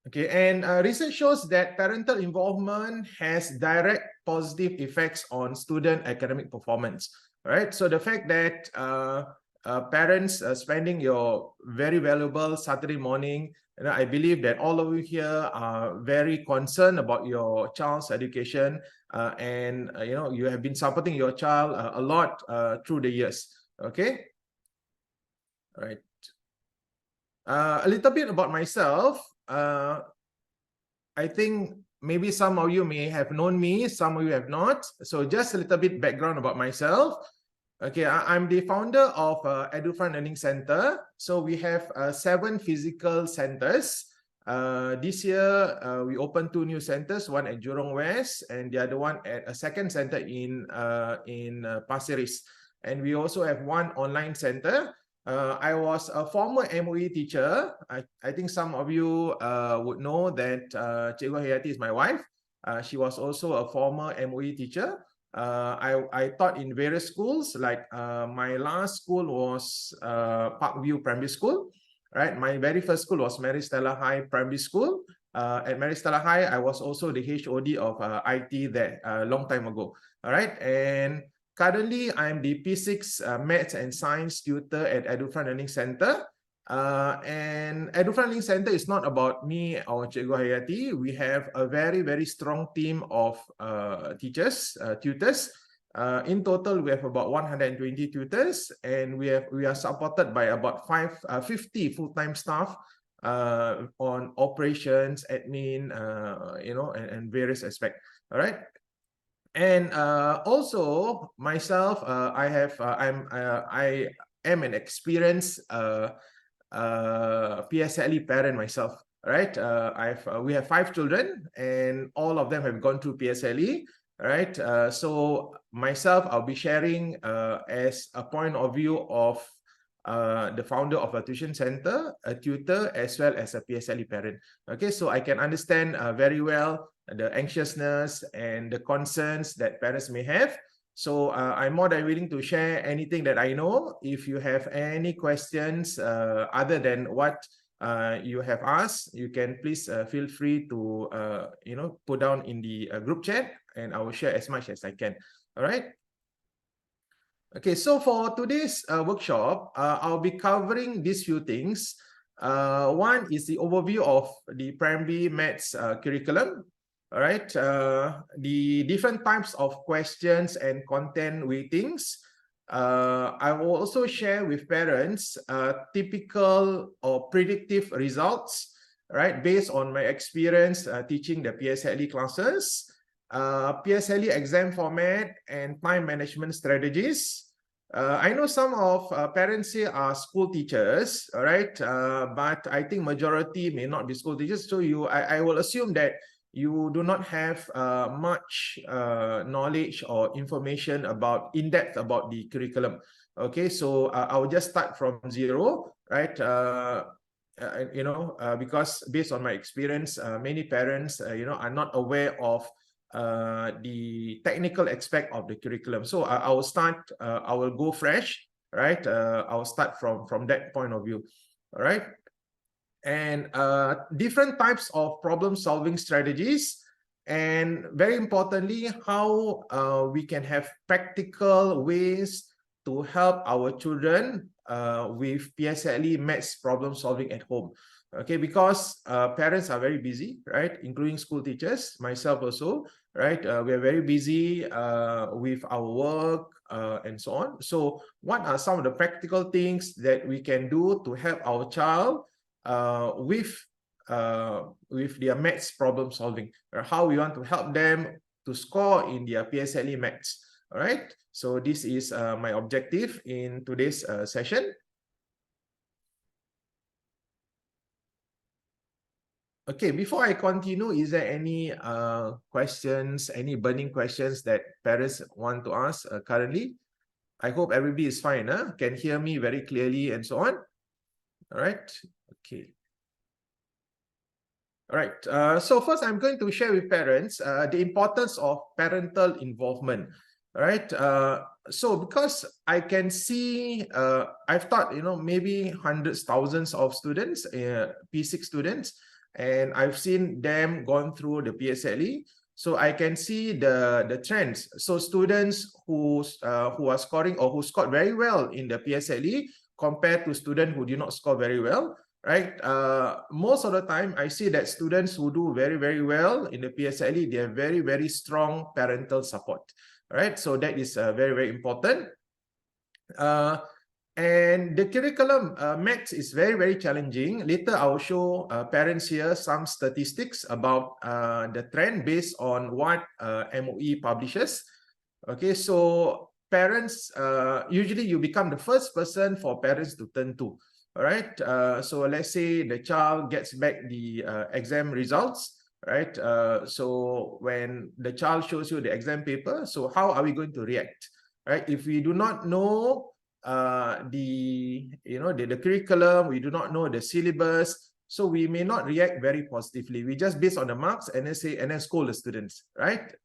Okay, and research shows that parental involvement has direct positive effects on student academic performance, right? So the fact that parents spending your very valuable Saturday morning, I believe that all of you here are very concerned about your child's education, and you have been supporting your child a lot through the years. Okay, all right. A little bit about myself. I think maybe some of you may have known me, some of you have not. So just a little bit background about myself. Okay, I'm the founder of EduFront Learning Center. So we have 7 physical centers. This year, we opened 2 new centers, one at Jurong West and the other one at a second center in Pasir Ris. And we also have one online center. I was a former MOE teacher. I think some of you would know that Cikgu Hayati is my wife. She was also a former MOE teacher. I taught in various schools, like my last school was Parkview Primary School. Right, my very first school was Mary Stella High Primary School. At Mary Stella High, I was also the HOD of IT there a long time ago. All right, and currently, I'm the P6 Maths and Science tutor at EduFront Learning Center. And EduFront Learning Center is not about me or Cikgu Hayati. We have a very, very strong team of teachers, tutors. In total, we have about 120 tutors, and we are supported by about 50 full-time staff on operations, admin, and various aspects. All right. And also myself, I am an experienced PSLE parent myself. Right, we have 5 children, and all of them have gone through PSLE. Right, so myself, I'll be sharing as a point of view of the founder of a tuition center, a tutor, as well as a PSLE parent. Okay, so I can understand very well the anxiousness and the concerns that parents may have. So I'm more than willing to share anything that I know. If you have any questions other than what you have asked, you can please feel free to put down in the group chat, and I will share as much as I can. All right. Okay, so for today's workshop, I'll be covering these few things. One is the overview of the primary maths curriculum. All right, the different types of questions and content weightings. I will also share with parents typical or predictive results, right, based on my experience teaching the PSLE classes, PSLE exam format, and time management strategies. I know some of parents here are school teachers, all right, but I think majority may not be school teachers. So I will assume that you do not have much knowledge or information about in-depth about the curriculum. Okay, so I will just start from zero, right? Because based on my experience, many parents, are not aware of the technical aspect of the curriculum. So I will start. I will go fresh, right? I will start from that point of view. All right. And different types of problem-solving strategies, and very importantly, how we can have practical ways to help our children with PSLE maths problem-solving at home. Okay, because parents are very busy, right? Including school teachers, myself also, right? We are very busy with our work and so on. So what are some of the practical things that we can do to help our child with their maths problem solving, or how we want to help them to score in their PSLE maths? All right, so this is my objective in today's session. Okay, before I continue, is there any questions, any burning questions that parents want to ask currently? I hope everybody is fine, can hear me very clearly and so on. All right, okay. All right, so first I'm going to share with parents the importance of parental involvement. right? So because I can see, I've taught, maybe hundreds, thousands of students, P6 students, and I've seen them gone through the PSLE. So I can see the trends. So students who are scoring or who scored very well in the PSLE compared to students who did not score very well, right? Most of the time, I see that students who do very, very well in the PSLE, they have very, very strong parental support. Right, so that is very, very important. And the curriculum, maths is very, very challenging. Later, I will show parents here some statistics about the trend based on what MOE publishes. Okay, so parents, usually you become the first person for parents to turn to. All right, so let's say the child gets back the exam results. Right, so when the child shows you the exam paper, so how are we going to react? Right, if we do not know the curriculum, we do not know the syllabus, so we may not react very positively. We just based on the marks and then say and then scold the students, right?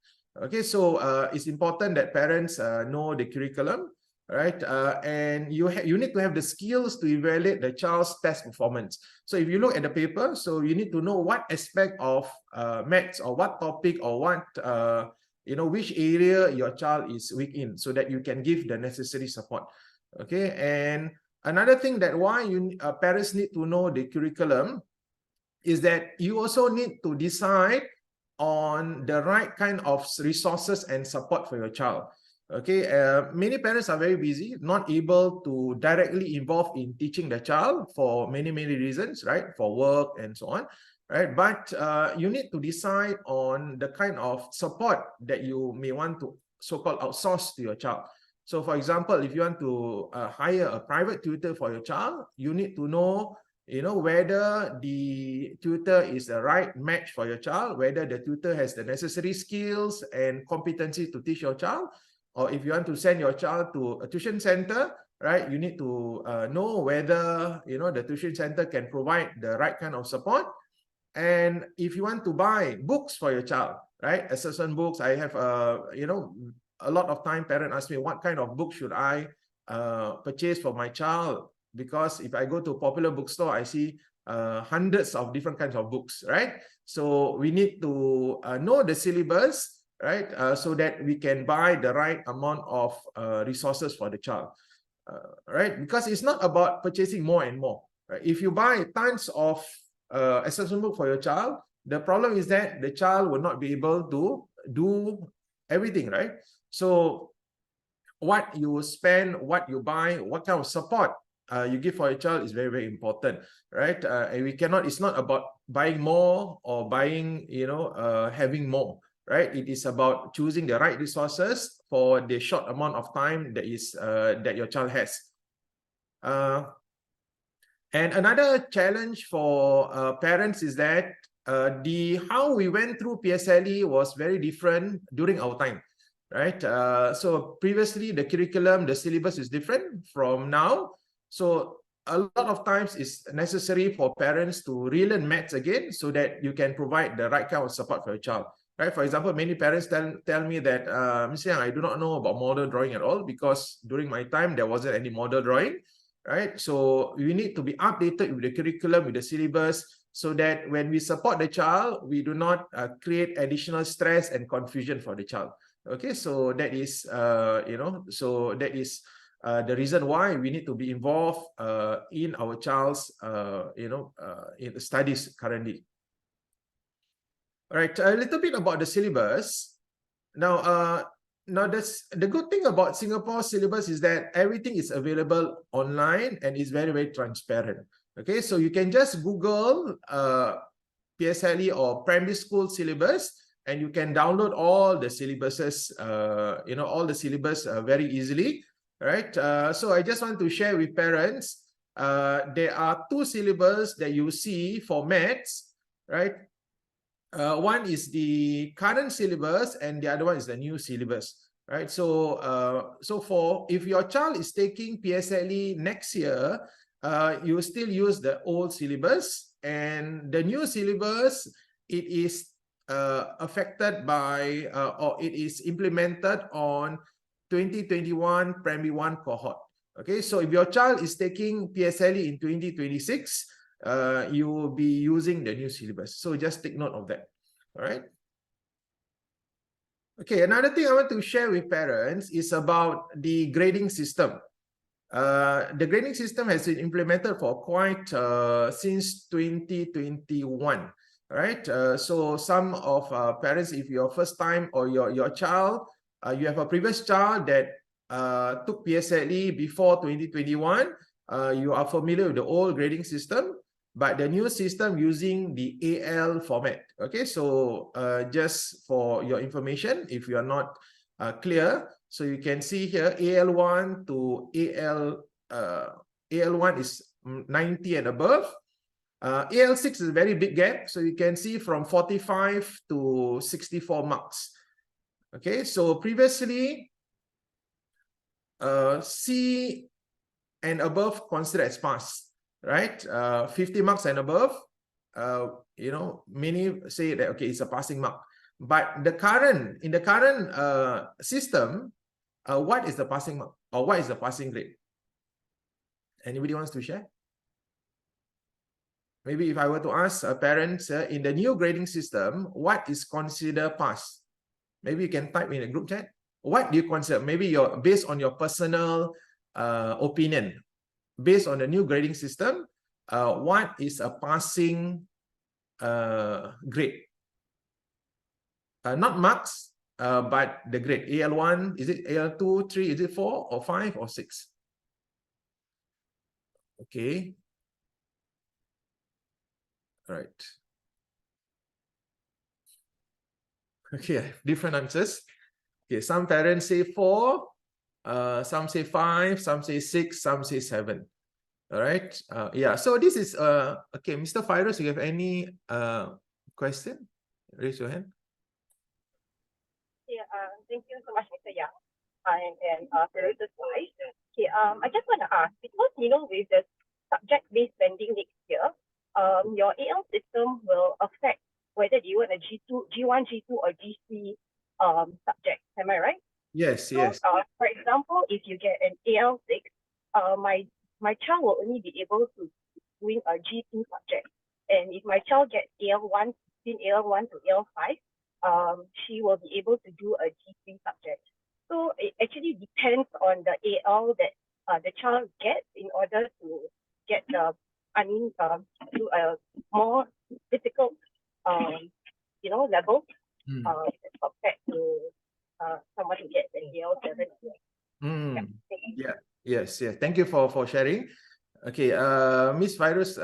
Okay, so it's important that parents know the curriculum, right? And you need to have the skills to evaluate the child's test performance. So if you look at the paper, so you need to know what aspect of maths or what topic or what which area your child is weak in, so that you can give the necessary support. Okay, and another thing that why parents need to know the curriculum is that you also need to decide on the right kind of resources and support for your child. Okay, many parents are very busy, not able to directly involve in teaching the child for many, many reasons, right? For work and so on, right? But you need to decide on the kind of support that you may want to so-called outsource to your child. So for example, if you want to hire a private tutor for your child, you need to know whether the tutor is the right match for your child, whether the tutor has the necessary skills and competency to teach your child. Or if you want to send your child to a tuition center, right, you need to know whether the tuition center can provide the right kind of support. And if you want to buy books for your child, right, assessment books, I have a lot of time parents ask me what kind of book should I purchase for my child, because if I go to a popular bookstore, I see hundreds of different kinds of books, right? So we need to know the syllabus, right, so that we can buy the right amount of resources for the child, right? Because it's not about purchasing more and more, right? If you buy tons of assessment book for your child, the problem is that the child will not be able to do everything, right? So what you spend, what you buy, what kind of support you give for your child is very, very important, right? And we cannot, it's not about buying more or buying, having more, right? It is about choosing the right resources for the short amount of time that is that your child has. And another challenge for parents is that how we went through PSLE was very different during our time, right? So previously the curriculum, the syllabus is different from now. So a lot of times it's necessary for parents to relearn maths again so that you can provide the right kind of support for your child, right? For example, many parents tell me that, Mr. Yang, I do not know about model drawing at all because during my time there wasn't any model drawing. Right, so we need to be updated with the curriculum, with the syllabus, so that when we support the child, we do not create additional stress and confusion for the child. Okay, so that is so that is the reason why we need to be involved in our child's in the studies currently. All right, a little bit about the syllabus. Now that's the good thing about Singapore syllabus is that everything is available online and is very, very transparent. Okay, so you can just Google PSLE or primary school syllabus, and you can download all the syllabuses, all the syllabus very easily, right? So I just want to share with parents, there are two syllabus that you see for maths, right? One is the current syllabus and the other one is the new syllabus, right? So for if your child is taking PSLE next year, you still use the old syllabus, and the new syllabus, it is affected by or it is implemented on 2021 primary 1 cohort. Okay, so if your child is taking PSLE in 2026, you will be using the new syllabus. So just take note of that. All right. Okay, another thing I want to share with parents is about the grading system. The grading system has been implemented for quite since 2021. Right, so some of parents, if your first time or your child, you have a previous child that took PSLE before 2021, you are familiar with the old grading system, but the new system using the AL format. Okay, so just for your information, if you are not clear, so you can see here AL1 to AL1 is 90 and above. AL6 is a very big gap, so you can see from 45 to 64 marks. Okay, so previously, C and above considered as pass, right? 50 marks and above, you know, many say that, okay, it's a passing mark. But in the current system, what is the passing mark, or what is the passing grade? Anybody wants to share? Maybe if I were to ask parents in the new grading system, what is considered pass? Maybe you can type in a group chat. What do you consider? Maybe based on your personal opinion, based on the new grading system, what is a passing grade? Not marks, but the grade. AL1, is it AL2, 3, is it 4 or 5 or 6? Okay. All right. Okay, different answers. Okay, some parents say 4, some say 5, some say 6, some say 7. All right. Yeah, so this is okay, Mr. Fairuz, you have any question? Raise your hand. Yeah, thank you so much, Mr. Yang. And Fairuz's wife. Okay, I just want to ask, because you know, with the subject-based banding next year, your AL system will affect whether you want a G2, G1, G2, or G3 subject. Am I right? Yes, so, yes. For example, if you get an AL6, my child will only be able to doing a G2 subject. And if my child gets AL1, between AL1 to AL5, she will be able to do a G3 subject. So it actually depends on the AL that the child gets in order to get to a more difficult, you know, level compared to someone who gets an AL7. Yeah. Yes. Thank you for sharing. Okay, Ms. Fairuz,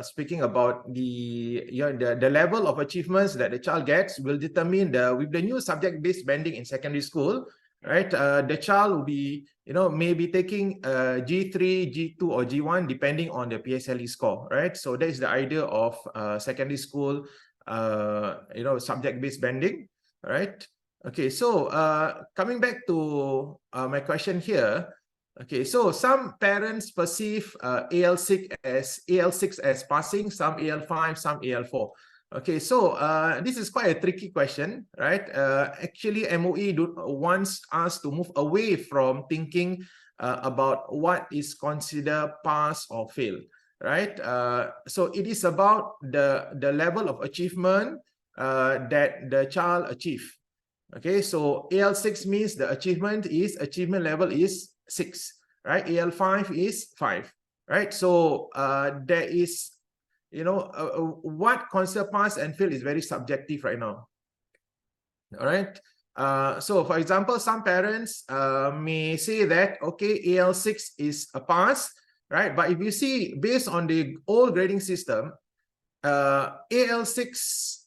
speaking about the level of achievements that the child gets will determine with the new subject-based banding in secondary school, right? The child will be, you know, maybe taking G3, G2, or G1 depending on the PSLE score, right? So that is the idea of secondary school, you know, subject-based banding, right? Okay, so coming back to my question here. Okay, so some parents perceive AL6 as passing, some AL5, some AL4. Okay, so this is quite a tricky question, right? Actually, MOE wants us to move away from thinking about what is considered pass or fail, right? So it is about the level of achievement that the child achieve. Okay, so AL6 means the achievement level is 6, right? AL5 is 5, right? So there is, you know, what considered pass and fail is very subjective right now. All right. So for example, some parents may say that, okay, AL6 is a pass, right? But if you see, based on the old grading system, AL6,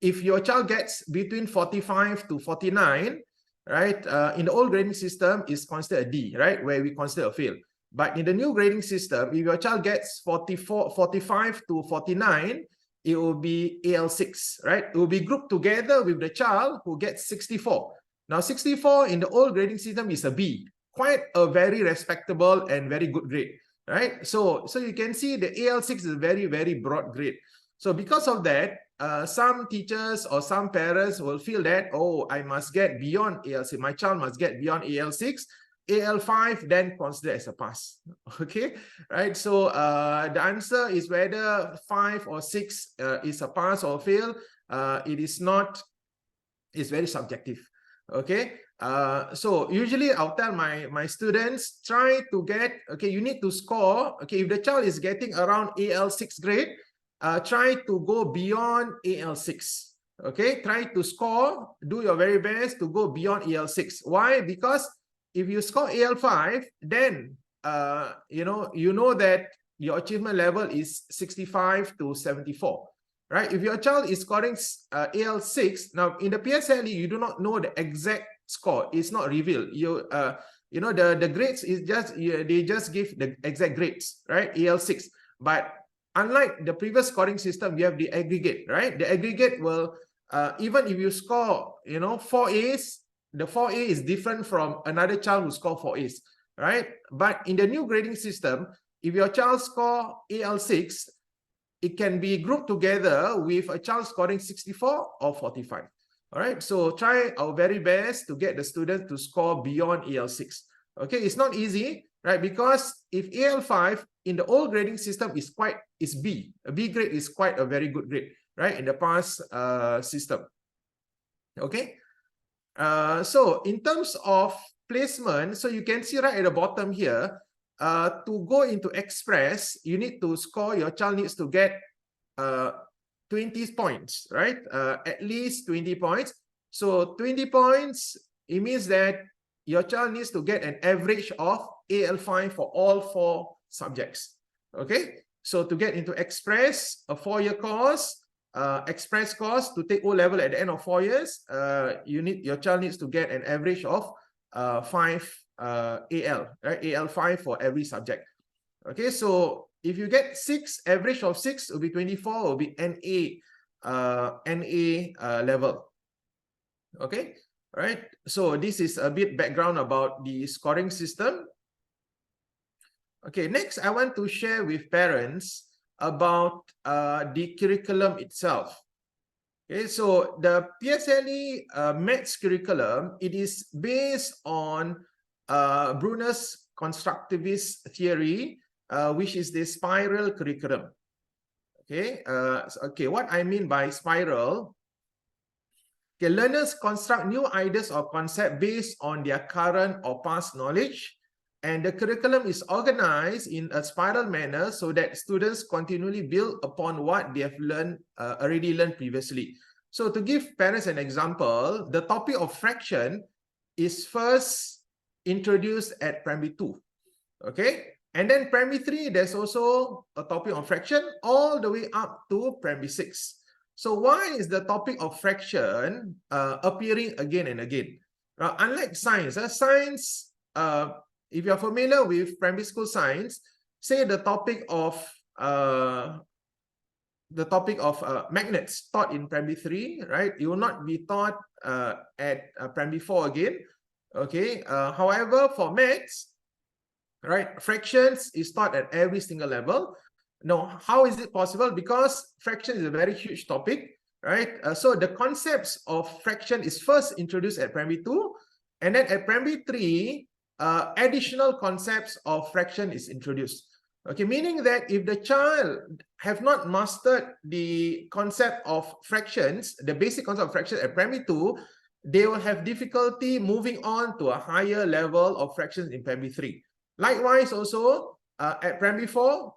if your child gets between 45 to 49, right, in the old grading system is considered a D, right, where we consider a fail. But in the new grading system, if your child gets 45 to 49, it will be AL6, right? It will be grouped together with the child who gets 64. Now, 64 in the old grading system is a B, quite a very respectable and very good grade, right? So you can see the AL6 is a very, very broad grade. So because of that, some teachers or some parents will feel that, oh, I must get beyond AL6. My child must get beyond AL6. AL5 then considered as a pass. Okay, right? So the answer is whether 5 or 6 is a pass or fail. It is not. It's very subjective. Okay. So usually I'll tell my students, try to get, okay, you need to score. Okay, if the child is getting around AL6 grade, try to go beyond AL6. Okay, try to score, do your very best to go beyond AL6. Why? Because if you score AL5, then you know that your achievement level is 65 to 74. Right? If your child is scoring AL6, now in the PSLE, you do not know the exact score. It's not revealed. You know, the grades is just, they just give the exact grades, right? AL6. But unlike the previous scoring system, you have the aggregate, right? The aggregate will, even if you score, 4 A's, the 4A is different from another child who scored 4 A's, right? But in the new grading system, if your child score AL6, it can be grouped together with a child scoring 64 or 45. All right, so try our very best to get the student to score beyond AL6. Okay, it's not easy, right? Because if AL5 in the old grading system is B, a B grade is quite a very good grade, right? In the past system. Okay, so in terms of placement, so you can see right at the bottom here, to go into Express, you need to score, your child needs to get 20 points, right? At least 20 points. So 20 points, it means that your child needs to get an average of AL5 for all 4 subjects. Okay, so to get into Express, a 4-year course, Express course to take O-level at the end of 4 years, your child needs to get an average of 5 AL, right? AL5 for every subject. Okay, so if you get 6, average of 6 will be 24, will be NA level. Okay, all right. So this is a bit background about the scoring system. Okay, next I want to share with parents about the curriculum itself. Okay, so the PSLE Maths curriculum, it is based on Bruner's constructivist theory, which is the spiral curriculum. Okay, okay, what I mean by spiral, okay, learners construct new ideas or concepts based on their current or past knowledge, and the curriculum is organized in a spiral manner so that students continually build upon what they have already learned previously. So to give parents an example, the topic of fraction is first introduced at primary 2. Okay, and then primary 3, there's also a topic of fraction all the way up to primary 6. So why is the topic of fraction appearing again and again? Unlike science, if you're familiar with primary school science, say the topic of magnets taught in primary 3, right? It will not be taught at primary 4 again. Okay. However, for maths, right, fractions is taught at every single level. Now, how is it possible? Because fraction is a very huge topic, right? So the concepts of fraction is first introduced at primary 2, and then at primary 3, additional concepts of fraction is introduced. Okay, meaning that if the child have not mastered the concept of fractions, the basic concept of fraction at primary 2, they will have difficulty moving on to a higher level of fractions in primary 3. Likewise, also at primary 4,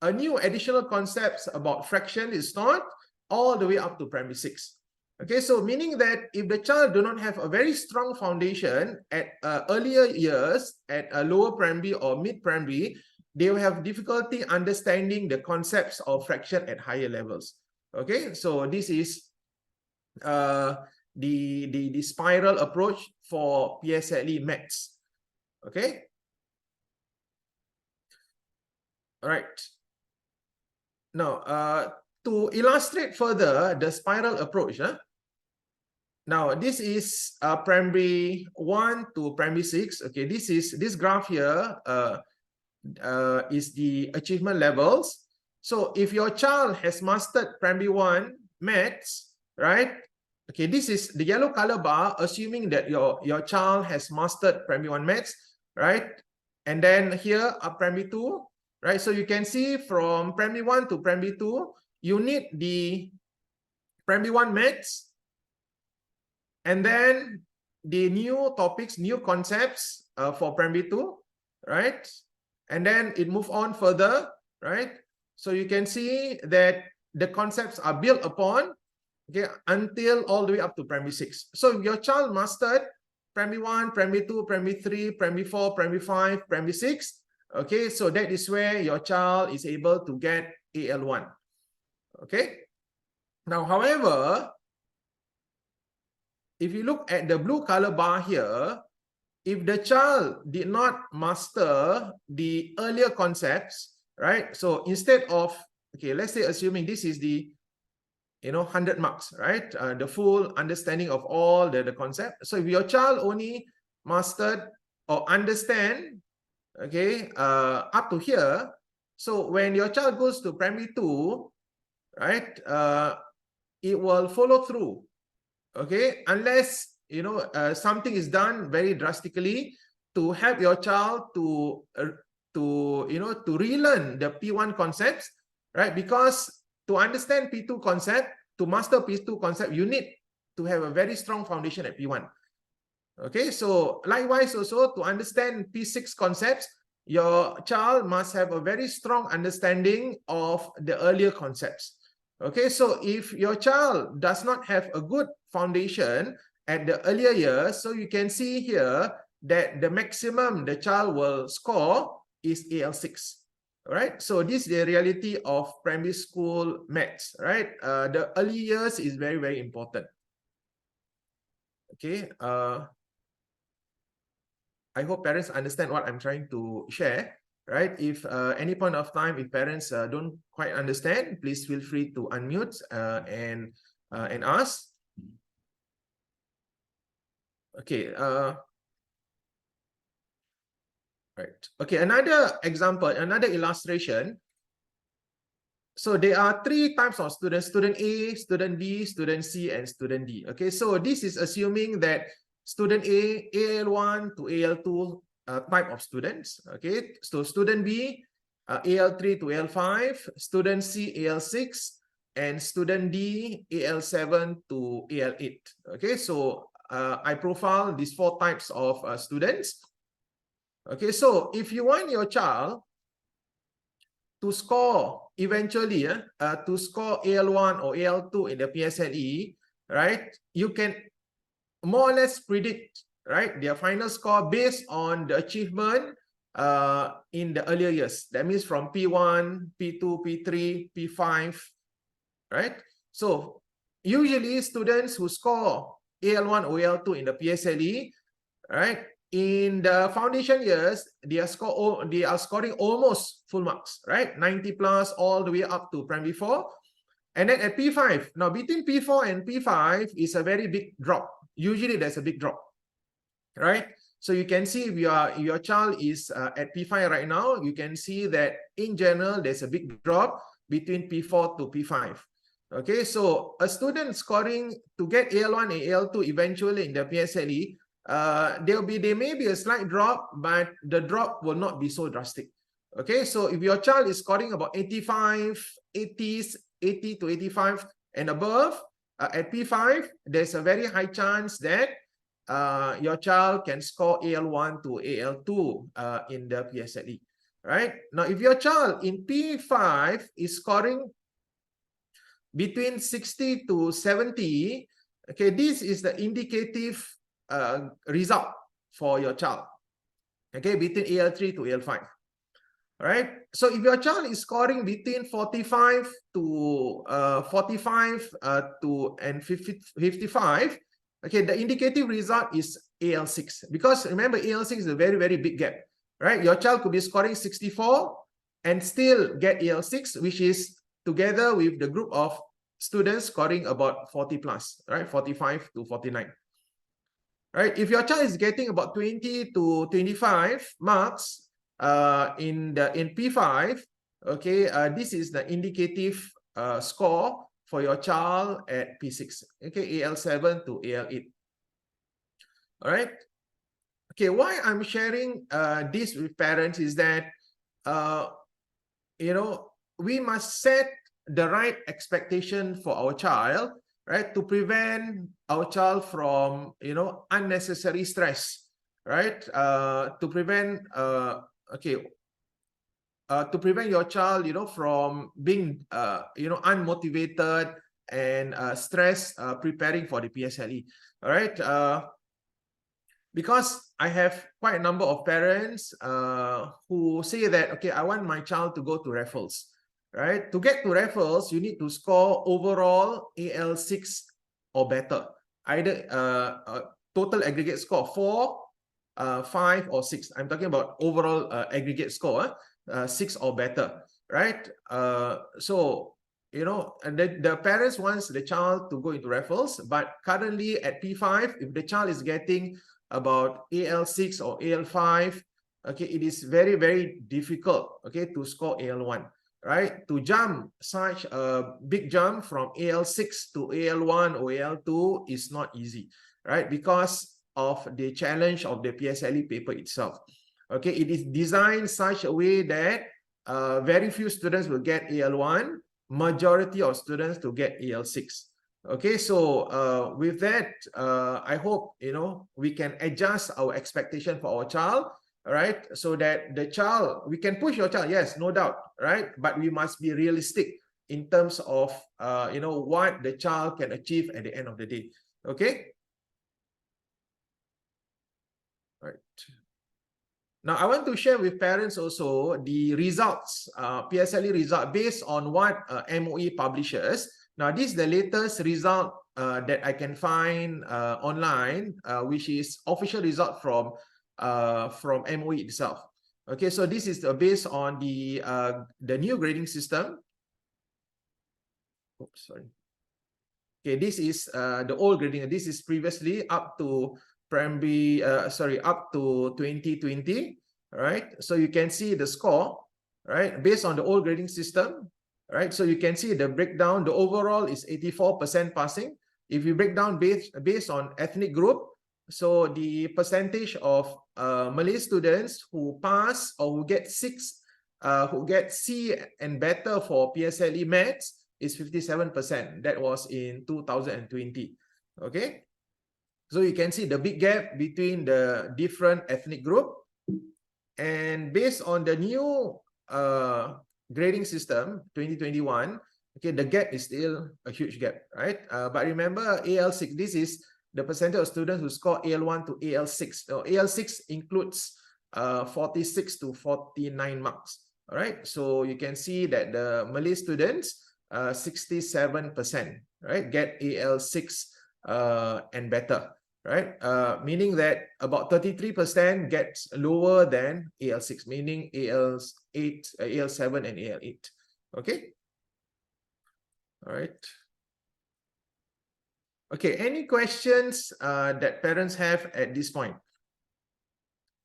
a new additional concepts about fraction is taught all the way up to primary 6. Okay, so meaning that if the child do not have a very strong foundation at earlier years, at a lower primary or mid-primary, they will have difficulty understanding the concepts of fraction at higher levels. Okay, so this is the spiral approach for PSLE Maths. Okay. All right. Now, to illustrate further the spiral approach, now this is primary 1 to primary 6. Okay, this graph here is the achievement levels. So if your child has mastered primary 1, Maths, right? Okay, this is the yellow color bar, assuming that your child has mastered primary 1 Maths, right? And then here are primary 2, right? So you can see from primary 1 to primary 2, you need the primary 1 Maths, and then the new topics, new concepts for primary 2, right? And then it move on further, right? So you can see that the concepts are built upon, okay, until all the way up to primary 6. So if your child mastered primary 1, primary 2, primary 3, primary 4, primary 5, primary 6, okay, so that is where your child is able to get AL1. Okay. Now, however, if you look at the blue color bar here, if the child did not master the earlier concepts, right? So instead of, okay, let's say assuming this is the 100 marks, right? The full understanding of all the concept. So if your child only mastered or understand, okay, up to here, so when your child goes to primary 2, right, it will follow through, okay, unless something is done very drastically to help your child to relearn the P1 concepts, right? Because to understand P2 concept, to master P2 concept, you need to have a very strong foundation at P1. Okay, so likewise also to understand P6 concepts, your child must have a very strong understanding of the earlier concepts. Okay, so if your child does not have a good foundation at the earlier years, so you can see here that the maximum the child will score is AL6. All right, so this is the reality of primary school maths, right? The early years is very, very important. Okay, I hope parents understand what I'm trying to share, right? If any point of time, if parents don't quite understand, please feel free to unmute and ask. Okay. Right. Okay. Another example, another illustration. So there are 3 types of students: student A, student B, student C, and student D. Okay. So this is assuming that student A, AL1 to AL2 type of students. Okay. So student B, AL3 to AL5, student C, AL6, and student D, AL7 to AL8. Okay. So I profile these 4 types of students. Okay. So if you want your child to score eventually, to score AL1 or AL2 in the PSLE, right? You can more or less predict, right, their final score based on the achievement in the earlier years. That means from P1, P2, P3, P5, right? So usually students who score AL1 or AL2 in the PSLE, right, in the foundation years, they are scoring almost full marks, right? 90 plus all the way up to primary 4. And then at P5, now between P4 and P5 is a very big drop. Usually there's a big drop, right? So you can see if your child is at P5 right now, you can see that in general, there's a big drop between P4 to P5. Okay, so a student scoring to get AL1 and AL2 eventually in the PSLE, there may be a slight drop, but the drop will not be so drastic. Okay, so if your child is scoring about 85, 80s, 80 to 85 and above at P5, there's a very high chance that your child can score AL1 to AL2 in the PSLE. Right now, if your child in P5 is scoring between 60 to 70, okay, this is the indicative result for your child, okay, between AL3 to AL5. All right, so if your child is scoring between 45 to 55, okay, the indicative result is AL6, because remember AL6 is a very, very big gap, right? Your child could be scoring 64 and still get AL6, which is together with the group of students scoring about 40 plus, right? 45 to 49. Right? If your child is getting about 20 to 25 marks in P5, okay, this is the indicative score for your child at P6, okay, AL7 to AL8. All right. Okay, why I'm sharing this with parents is that, we must set the right expectation for our child, right, to prevent our child from, unnecessary stress, right, to prevent, to prevent your child, from being, unmotivated and stressed preparing for the PSLE. All right. Because I have quite a number of parents who say that, okay, I want my child to go to Raffles, right? To get to Raffles, you need to score overall AL6 or better, either total aggregate score 4, 5, or 6. I'm talking about overall aggregate score, 6 or better, right? So, the parents wants the child to go into Raffles, but currently at P5, if the child is getting about AL6 or AL5, okay, it is very, very difficult, okay, to score AL1, right? To jump such a big jump from AL6 to AL1 or AL2 is not easy, right? Because of the challenge of the PSLE paper itself. Okay, it is designed such a way that very few students will get AL1, majority of students to get AL6. Okay, so with that, I hope, we can adjust our expectation for our child, right? So that the child, we can push your child, yes, no doubt, right? But we must be realistic in terms of, what the child can achieve at the end of the day. Okay. Right. Now, I want to share with parents also the results, PSLE result based on what MOE publishes. Now, this is the latest result that I can find online, which is official result from MOE itself. Okay, so this is based on the new grading system. Oops, sorry. Okay, this is the old grading. This is previously up to primary, up to 2020, right? So you can see the score, right, based on the old grading system, right? So you can see the breakdown. The overall is 84% passing. If you break down based on ethnic group, so the percentage of Malay students who pass or who get C and better for PSLE Maths is 57%. That was in 2020. Okay. So you can see the big gap between the different ethnic group. And based on the new grading system, 2021, okay, the gap is still a huge gap, right? But remember, AL6, this is the percentage of students who score AL1 to AL6. So AL6 includes 46 to 49 marks, all right? So you can see that the Malay students, 67%, right, get AL6 and better, right? Meaning that about 33% gets lower than AL6, meaning AL8, AL7 and AL8. Okay. All right. Okay, any questions that parents have at this point?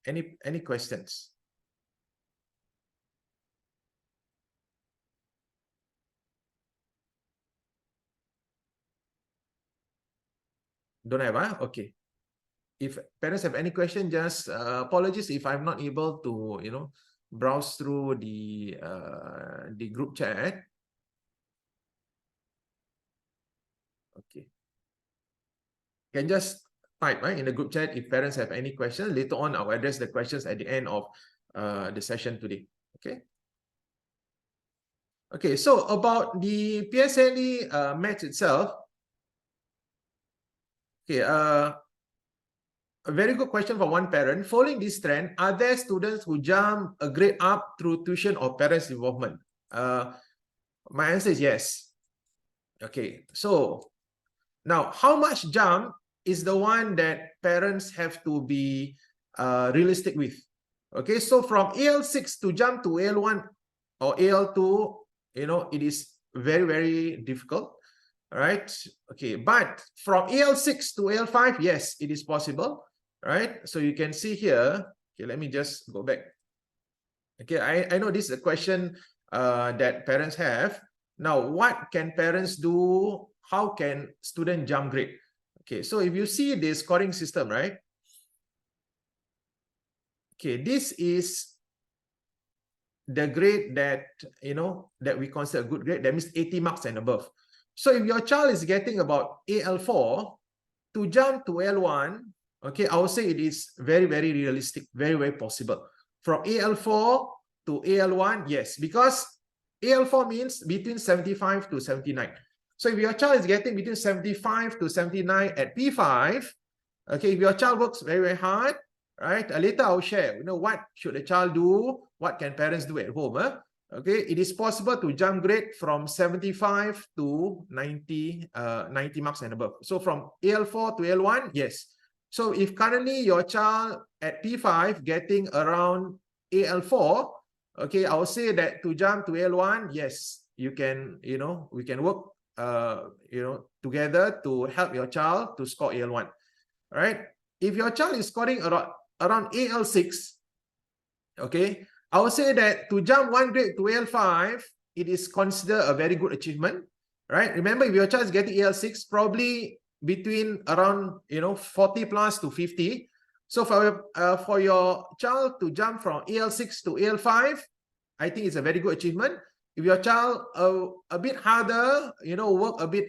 Any questions? Don't have, huh? Okay. If parents have any question, just apologies if I'm not able to, browse through the group chat. Okay. Can just type in the group chat if parents have any questions. Later on, I'll address the questions at the end of the session today. Okay. Okay, so about the PSLE Maths itself. Okay, a very good question from one parent. Following this trend, are there students who jump a grade up through tuition or parents' involvement? My answer is yes. Okay, so now how much jump is the one that parents have to be realistic with? Okay, so from AL6 to jump to AL1 or AL2, it is very, very difficult. All right. Okay, but from AL6 to AL5, yes, it is possible. Right. So you can see here. Okay, let me just go back. Okay, I know this is a question that parents have. Now, what can parents do? How can student jump grade? Okay, so if you see the scoring system, right? Okay, this is the grade that, that we consider a good grade. That means 80 marks and above. So if your child is getting about AL4, to jump to L1, okay, I would say it is very, very realistic, very, very possible. From AL4 to AL1, yes, because AL4 means between 75 to 79. So if your child is getting between 75 to 79 at P5, okay, if your child works very, very hard, right? Later I'll share, what should the child do? What can parents do at home? Okay, it is possible to jump grade from 75 to 90 marks and above. So from AL4 to L1, yes. So if currently your child at P5 getting around AL4, okay, I will say that to jump to L1, yes, you can, we can work, together to help your child to score AL1, right? If your child is scoring around AL6, okay, I would say that to jump one grade to AL5, it is considered a very good achievement, right? Remember, if your child is getting AL6, probably between around 40 plus to 50. So for your child to jump from AL6 to AL5, I think it's a very good achievement. If your child a bit harder, work a bit,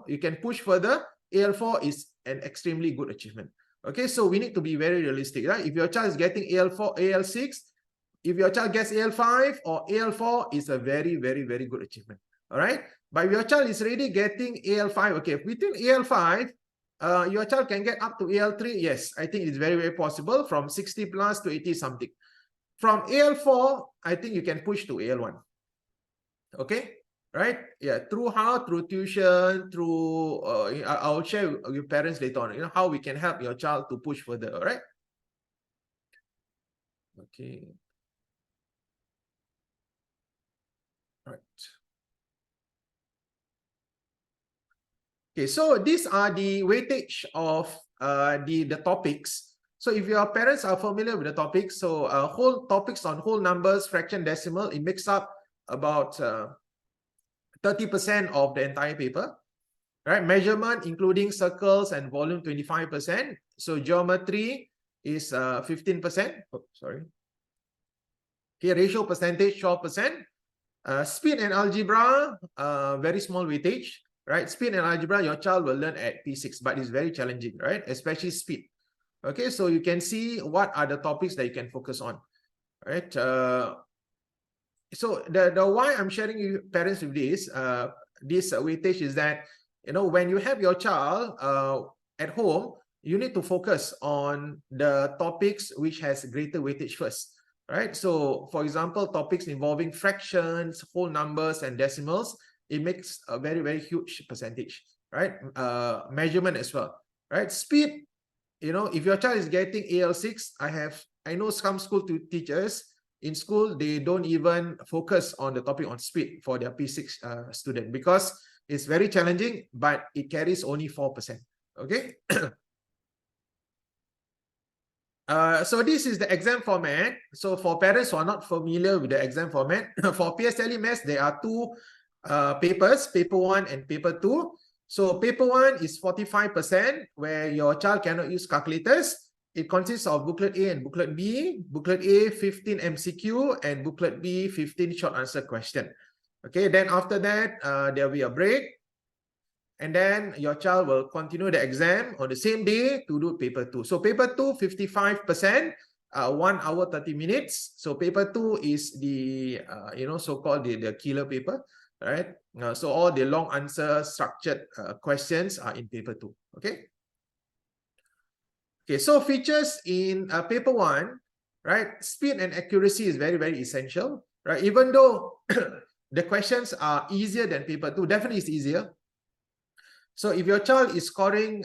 you can push further, AL4 is an extremely good achievement. Okay, so we need to be very realistic, right? If your child is getting AL4, AL6, if your child gets AL5 or AL4, is a very, very, very good achievement. All right. But if your child is already getting AL5, okay, within AL5, your child can get up to AL3. Yes, I think it's very, very possible from 60 plus to 80 something. From AL4, I think you can push to AL1. Okay, right? Yeah, through how? Through tuition, through, I'll share with parents later on, how we can help your child to push further. All right. Okay. Right. Okay, so these are the weightage of the topics. So if your parents are familiar with the topics, so whole topics on whole numbers, fraction, decimal, it makes up about 30% of the entire paper. Right? Measurement, including circles and volume, 25%. So geometry is 15%. Oh, sorry. Okay, ratio percentage, 12%. Speed and algebra, very small weightage, right? Speed and algebra, your child will learn at P6, but it's very challenging, right? Especially speed. Okay, so you can see what are the topics that you can focus on, right? So the why I'm sharing you parents with this weightage is that, when you have your child at home, you need to focus on the topics which has greater weightage first. Right, so for example, topics involving fractions, whole numbers, and decimals, it makes a very, very huge percentage, right? Measurement as well, right? Speed, if your child is getting AL6, I know some school teachers in school, they don't even focus on the topic on speed for their P6 student because it's very challenging, but it carries only 4%. Okay. So this is the exam format. So for parents who are not familiar with the exam format, for PSLE Maths, there are two papers, paper 1 and paper 2. So paper 1 is 45%, where your child cannot use calculators. It consists of booklet A and booklet B. Booklet A, 15 MCQ, and booklet B, 15 short answer question. Okay, then after that, there will be a break. And then your child will continue the exam on the same day to do paper 2. So paper 2, 55%, 1 hour, 30 minutes. So paper 2 is the, so-called the killer paper, right? So all the long answer structured questions are in paper 2, okay? Okay, so features in paper 1, right? Speed and accuracy is very, very essential, right? Even though the questions are easier than paper 2, definitely it's easier. So if your child is scoring,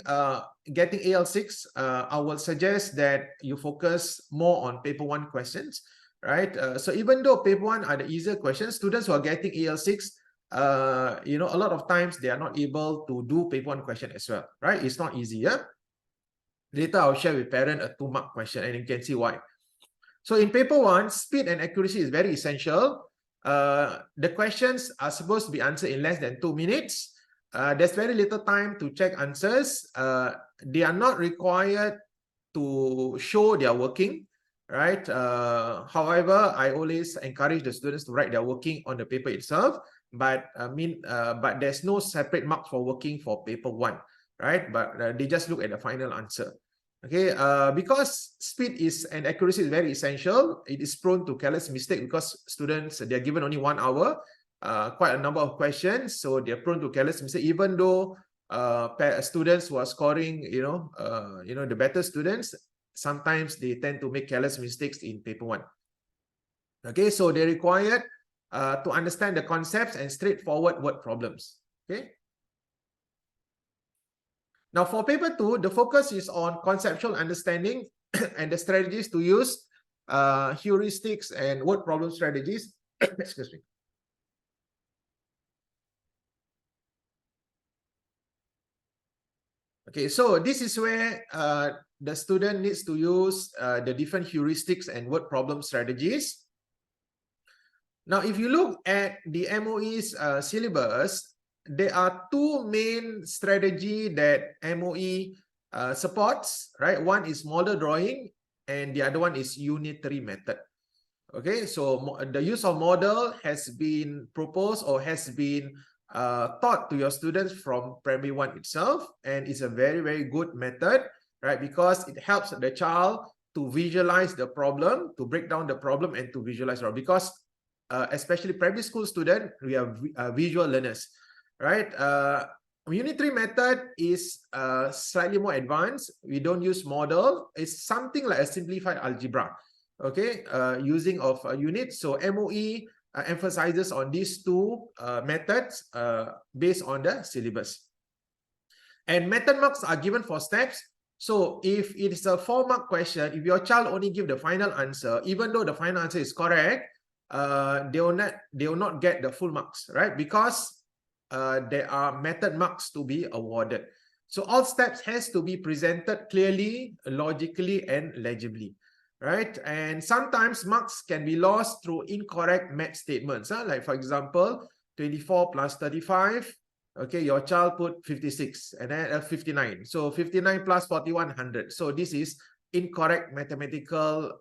getting AL6, I will suggest that you focus more on paper 1 questions, right? So even though paper 1 are the easier questions, students who are getting AL6, a lot of times they are not able to do paper 1 question as well, right? It's not easy, yeah? Later I'll share with parent a 2-mark question and you can see why. So in paper 1, speed and accuracy is very essential. The questions are supposed to be answered in less than 2 minutes. There's very little time to check answers. They are not required to show their working, right? However, I always encourage the students to write their working on the paper itself, but but there's no separate mark for working for paper 1, right? But they just look at the final answer. Okay, because speed is and accuracy is very essential, it is prone to careless mistake because students, they are given only 1 hour, quite a number of questions, so they're prone to careless mistake, even though students who are scoring, the better students, sometimes they tend to make careless mistakes in paper 1. Okay, so they're required to understand the concepts and straightforward word problems. Okay. Now for paper 2, the focus is on conceptual understanding and the strategies to use heuristics and word problem strategies. Excuse me. Okay, so this is where the student needs to use the different heuristics and word problem strategies. Now, if you look at the MOE's syllabus, there are 2 main strategies that MOE supports, right? One is model drawing and the other one is unitary method. Okay, so the use of model has been proposed or has been taught to your students from primary 1 itself, and it's a very, very good method, right? Because it helps the child to visualize the problem, to break down the problem and to visualize it. Because especially primary school students, we are visual learners, right? Unitary method is slightly more advanced. We don't use model. It's something like a simplified algebra, okay, using of units. So MOE emphasizes on these 2 methods based on the syllabus. And method marks are given for steps. So if it is a 4-mark question, if your child only give the final answer, even though the final answer is correct, they will not get the full marks, right? Because there are method marks to be awarded. So all steps has to be presented clearly, logically, and legibly, right? And sometimes marks can be lost through incorrect math statements. Like for example, 24 plus 35. Okay, your child put 56 and then 59. So 59 plus 41, 100. So this is incorrect mathematical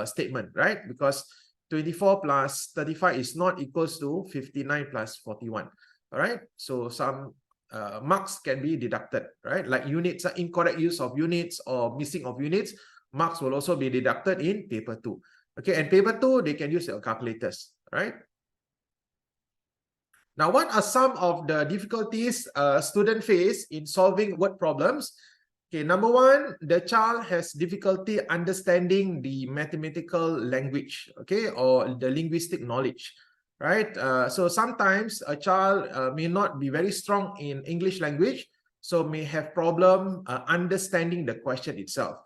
statement, right? Because 24 plus 35 is not equals to 59 plus 41. All right, so some marks can be deducted, right? Like units, incorrect use of units or missing of units, marks will also be deducted in paper 2. Okay, and paper 2, they can use your calculators, right? Now, what are some of the difficulties students face in solving word problems? Okay, number 1, the child has difficulty understanding the mathematical language, okay, or the linguistic knowledge, right? So sometimes a child may not be very strong in English language, so may have problem understanding the question itself.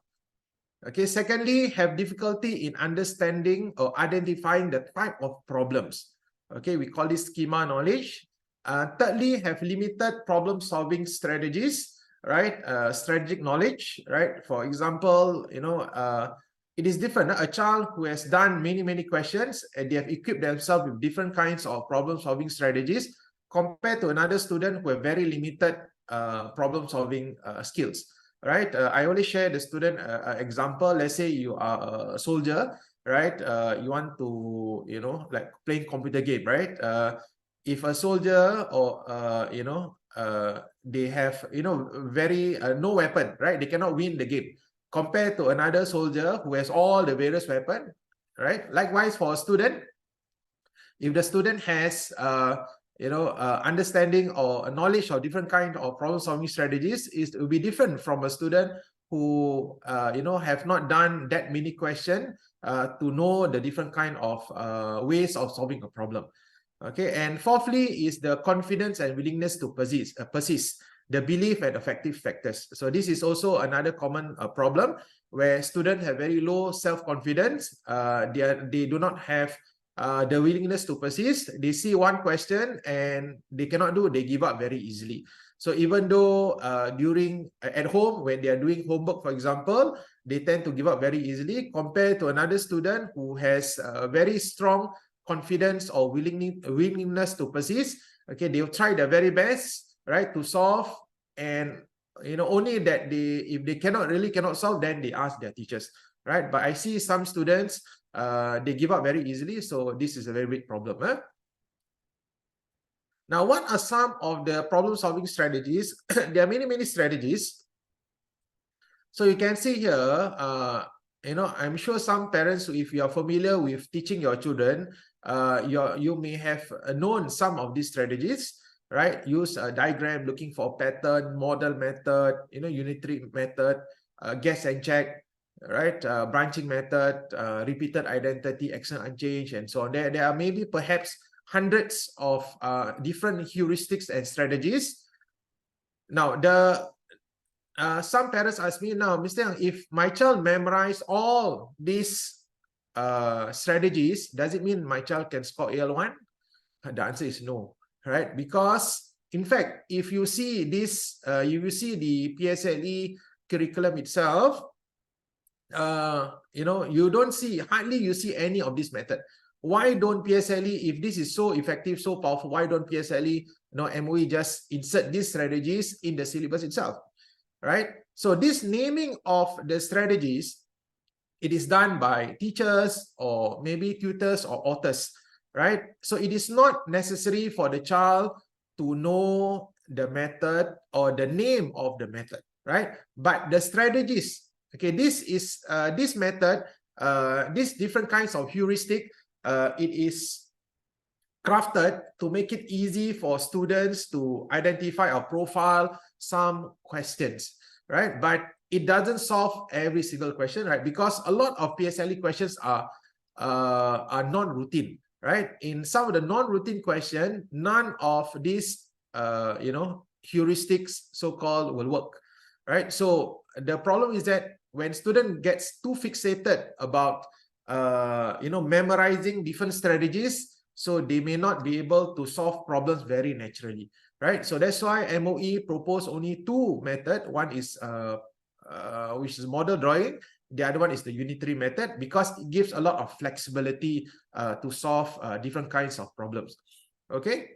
Okay, secondly, have difficulty in understanding or identifying the type of problems. Okay, we call this schema knowledge. Thirdly, have limited problem-solving strategies, right? Strategic knowledge, right? For example, it is different. A child who has done many questions and they have equipped themselves with different kinds of problem-solving strategies compared to another student who have very limited problem-solving skills. Right, I only share the student example. Let's say you are a soldier, right? You want to, like playing computer game, right? If a soldier or they have very no weapon, right? They cannot win the game compared to another soldier who has all the various weapon, right? Likewise for a student, if the student has understanding or a knowledge of different kind of problem-solving strategies, it will be different from a student who have not done that many questions to know the different kind of ways of solving a problem. Okay, and fourthly is the confidence and willingness to persist, the belief and effective factors. So this is also another common problem where students have very low self-confidence. They do not have the willingness to persist. They see one question and they cannot do, they give up very easily. So even though at home, when they are doing homework, for example, they tend to give up very easily compared to another student who has a very strong confidence or willingness to persist. Okay, they'll try their very best, right, to solve, and only that if they cannot solve, then they ask their teachers, right? But I see some students, they give up very easily, so this is a very big problem. Now, what are some of the problem-solving strategies? There are many strategies. So you can see here, I'm sure some parents, if you are familiar with teaching your children, you may have known some of these strategies, right? Use a diagram, looking for a pattern, model method, unitary method, guess and check, right? Branching method, repeated identity, action unchanged, and so on. There are maybe perhaps hundreds of different heuristics and strategies. Now, some parents ask me now, Mr. Yang, if my child memorize all these strategies, does it mean my child can score AL1? The answer is no, right? Because in fact, if you see this, you will see the PSLE curriculum itself, you don't see, hardly you see any of this method. Why don't PSLE, if this is so effective, so powerful, why don't PSLE, MOE just insert these strategies in the syllabus itself, right? So this naming of the strategies, it is done by teachers or maybe tutors or authors, right? So it is not necessary for the child to know the method or the name of the method, right? But the strategies, okay, this method, these different kinds of heuristic, it is crafted to make it easy for students to identify or profile some questions, right? But it doesn't solve every single question, right? Because a lot of PSLE questions are non-routine, right? In some of the non-routine questions, none of these, heuristics, so-called, will work, right? So the problem is that when student gets too fixated about, memorizing different strategies, so they may not be able to solve problems very naturally, right? So that's why MOE proposed only two methods. One is which is model drawing. The other one is the unitary method, because it gives a lot of flexibility to solve different kinds of problems. Okay.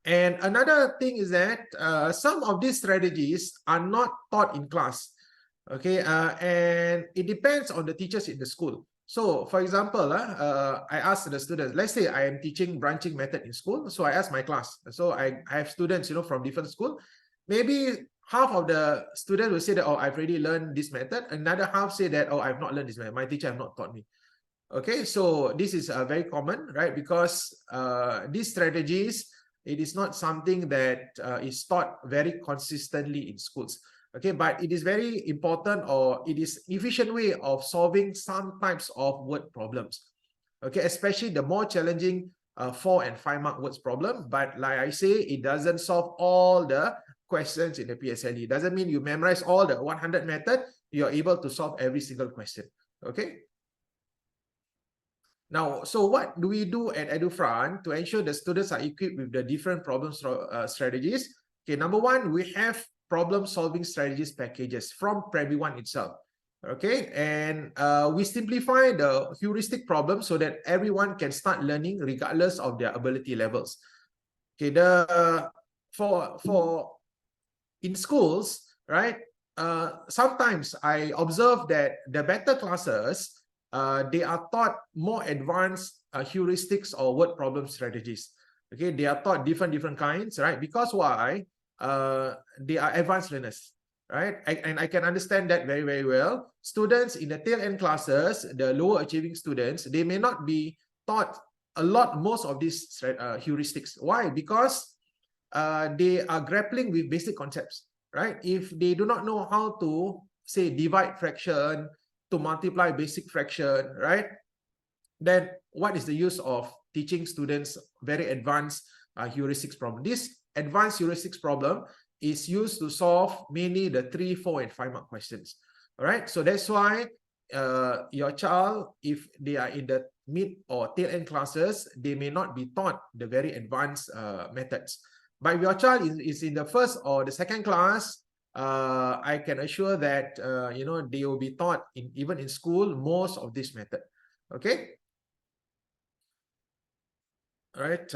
And another thing is that some of these strategies are not taught in class. Okay, and it depends on the teachers in the school. So, for example, I ask the students, let's say I am teaching branching method in school. So I ask my class. So I have students, from different school. Maybe half of the students will say that, oh, I've already learned this method. Another half say that, oh, I've not learned this method. My teacher have not taught me. Okay, so this is very common, right? Because these strategies, it is not something that is taught very consistently in schools. Okay, but it is very important, or it is efficient way of solving some types of word problems. Okay, especially the more challenging 4 and 5 mark words problem. But like I say, it doesn't solve all the questions in the PSLE. It doesn't mean you memorize all the 100 method, you're able to solve every single question. Okay. Now, so what do we do at EduFront to ensure the students are equipped with the different problem strategies? Okay, number one, we have problem-solving strategies packages from Prebi 1 itself. Okay, and we simplify the heuristic problem so that everyone can start learning regardless of their ability levels. Okay, for in schools, right? Sometimes I observe that the better classes, they are taught more advanced heuristics or word problem strategies. Okay, they are taught different kinds, right? Because why? They are advanced learners, right? And I can understand that very well. Students in the tail end classes, the lower achieving students, they may not be taught most of these heuristics. Why? Because they are grappling with basic concepts, right? If they do not know how to, say, divide fraction, to multiply basic fraction, right? Then what is the use of teaching students very advanced heuristics problem? This advanced heuristics problem is used to solve mainly the 3, 4, and 5 mark questions. All right. So that's why your child, if they are in the mid or tail end classes, they may not be taught the very advanced methods. But if your child is in the first or the second class, I can assure that they will be taught even in school most of this method. Okay. All right.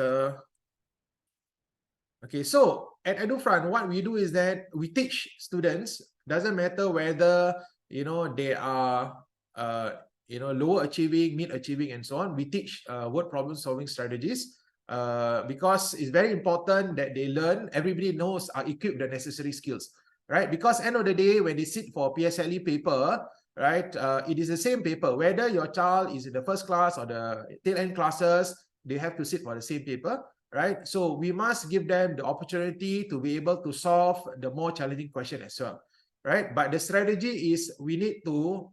Okay, so at EduFront, what we do is that we teach students, doesn't matter whether, they are, lower achieving, mid achieving, and so on. We teach word problem solving strategies because it's very important that they learn, everybody knows, are equipped with the necessary skills, right? Because end of the day, when they sit for PSLE paper, right, it is the same paper, whether your child is in the first class or the tail end classes, they have to sit for the same paper, right? So we must give them the opportunity to be able to solve the more challenging question as well, right? But the strategy is we need to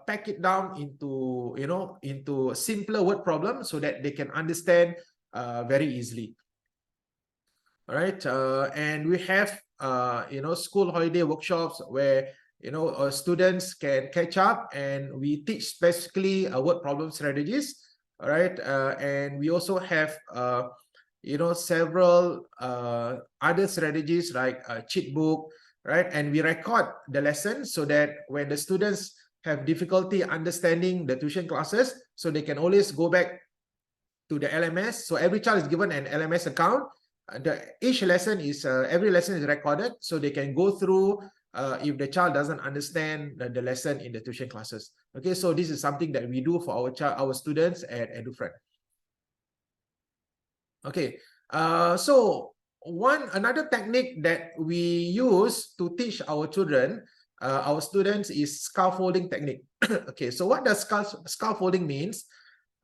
pack it down into, into simpler word problems so that they can understand very easily. All right, and we have school holiday workshops where students can catch up, and we teach specifically word problem strategies. All right, and we also have several other strategies like a cheat book, right? And we record the lessons so that when the students have difficulty understanding the tuition classes, so they can always go back to the LMS. So every child is given an LMS account. Each lesson is every lesson is recorded, so they can go through if the child doesn't understand the lesson in the tuition classes. Okay, so this is something that we do for our students at EduFront. Okay, so another technique that we use to teach our children, our students, is scaffolding technique. Okay, so what does scaffolding means?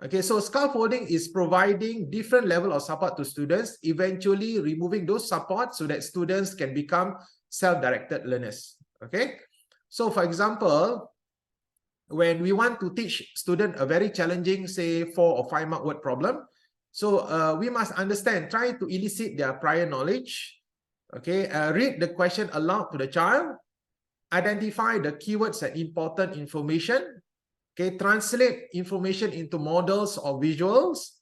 Okay, so scaffolding is providing different level of support to students, eventually removing those supports so that students can become self-directed learners. Okay, so for example, when we want to teach student a very challenging, say 4 or 5 mark word problem, so we must understand, try to elicit their prior knowledge. Okay, read the question aloud to the child, identify the keywords and important information. Okay, translate information into models or visuals,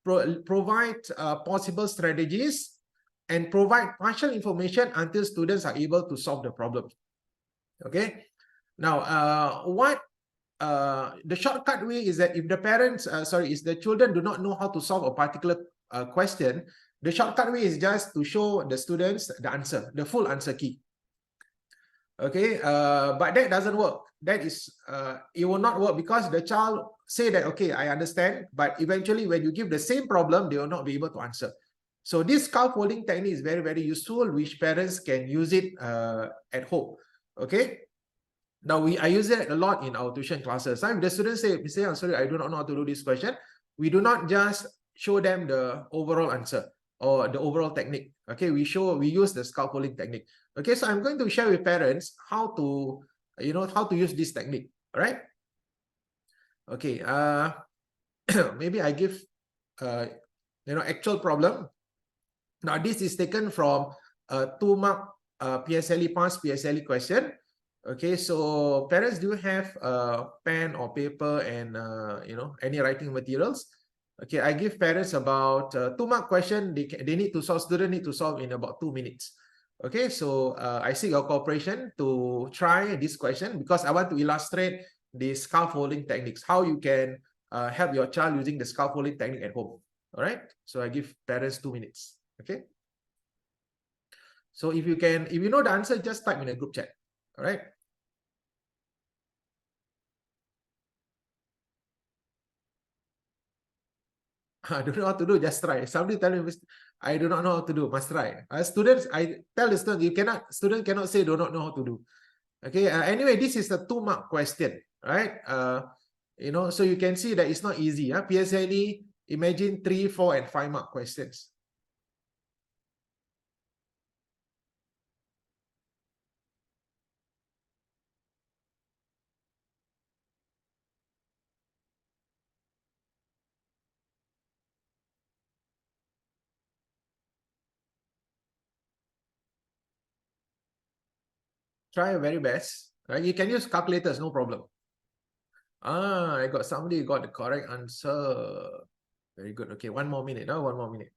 provide possible strategies, and provide partial information until students are able to solve the problem. Okay, now what the shortcut way is that if the parents, if the children do not know how to solve a particular question, the shortcut way is just to show the students the answer, the full answer key. Okay, but that doesn't work. That is, it will not work because the child say that, okay, I understand, but eventually when you give the same problem, they will not be able to answer. So this scaffolding technique is very, very useful, which parents can use it at home. Okay. Now I use it a lot in our tuition classes. If the students say, I'm sorry, I do not know how to do this question, we do not just show them the overall answer or the overall technique. Okay, we use the scaffolding technique. Okay, so I'm going to share with parents how to, how to use this technique. All right. Okay, maybe I give actual problem. Now this is taken from a 2-mark PSLE pass PSLE question. Okay, so parents, do have pen or paper and any writing materials? Okay, I give parents about 2-mark question. They need to solve. Student need to solve in about 2 minutes. Okay, so I seek your cooperation to try this question because I want to illustrate the scaffolding techniques, how you can help your child using the scaffolding technique at home. All right, so I give parents 2 minutes. Okay, so if you know the answer, just type in a group chat. All right. I don't know how to do, just try. Somebody tell me, I do not know how to do, must try. Students, I tell the student, student cannot say do not know how to do. Okay, anyway, this is the 2-mark question, right? So you can see that it's not easy. PSLE, imagine 3, 4, and 5-mark questions. Try your very best, right? You can use calculators, no problem. I got somebody got the correct answer. Very good. Okay, 1 more minute. Now, 1 more minute.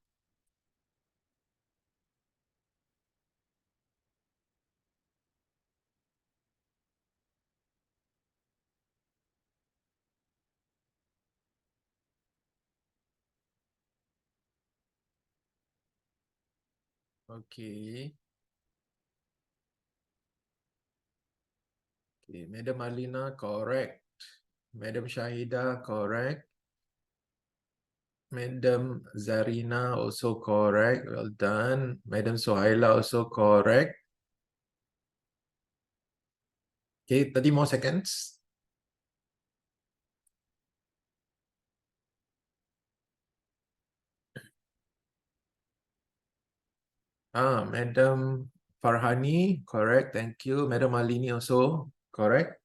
Okay. Okay, Madam Alina, correct. Madam Shahida, correct. Madam Zarina, also correct. Well done. Madam Sohaila, also correct. Okay, 30 more seconds. Madam Farhani, correct. Thank you. Madam Malini also correct.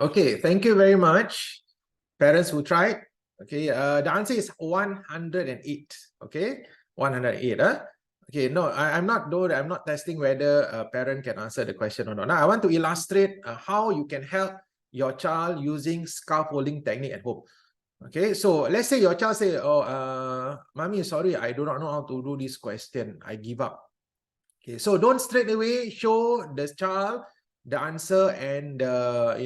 Okay, thank you very much, parents who tried. Okay, the answer is 108. Okay, 108. Okay, no, I'm not testing whether a parent can answer the question or not. Now, I want to illustrate how you can help your child using scaffolding technique at home. Okay, so let's say your child say, "Oh, mommy, sorry, I do not know how to do this question. I give up." Okay, so don't straight away show the child the answer and the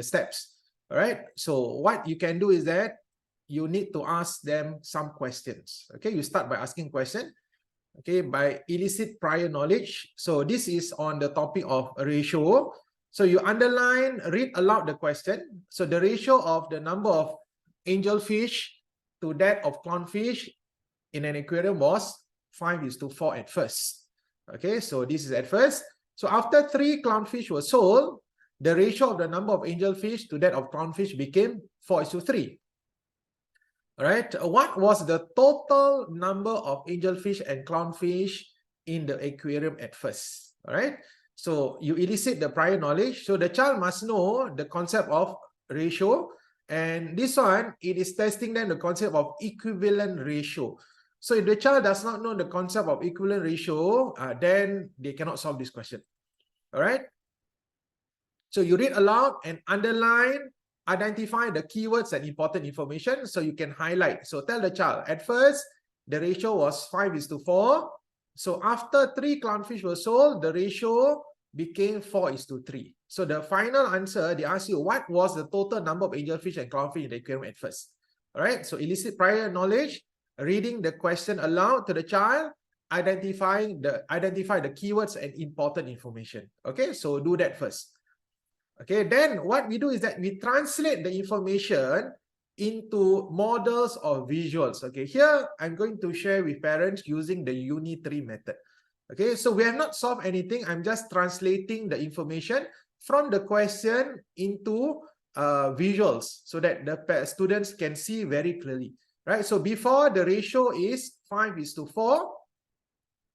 steps. All right. So what you can do is that you need to ask them some questions. Okay, you start by asking question. Okay, by elicit prior knowledge. So this is on the topic of ratio. So you underline, read aloud the question. So the ratio of the number of angelfish to that of clownfish in an aquarium was 5:4 at first. Okay, so this is at first. So after 3 clownfish were sold, the ratio of the number of angelfish to that of clownfish became 4:3. All right, what was the total number of angelfish and clownfish in the aquarium at first? All right, so you elicit the prior knowledge. So the child must know the concept of ratio, and this one, it is testing then the concept of equivalent ratio. So if the child does not know the concept of equivalent ratio, then they cannot solve this question. All right. So you read aloud and underline, identify the keywords and important information so you can highlight. So tell the child, at first, the ratio was 5:4. So after 3 clownfish were sold, the ratio became 4:3. So the final answer, they ask you, what was the total number of angelfish and clownfish in the aquarium at first? All right, so elicit prior knowledge, reading the question aloud to the child, identify the keywords and important information. Okay, so do that first. Okay, then what we do is that we translate the information into models or visuals. Okay, here I'm going to share with parents using the Uni 3 method. Okay, so we have not solved anything. I'm just translating the information from the question into visuals so that the students can see very clearly. Right, so before the ratio is 5:4.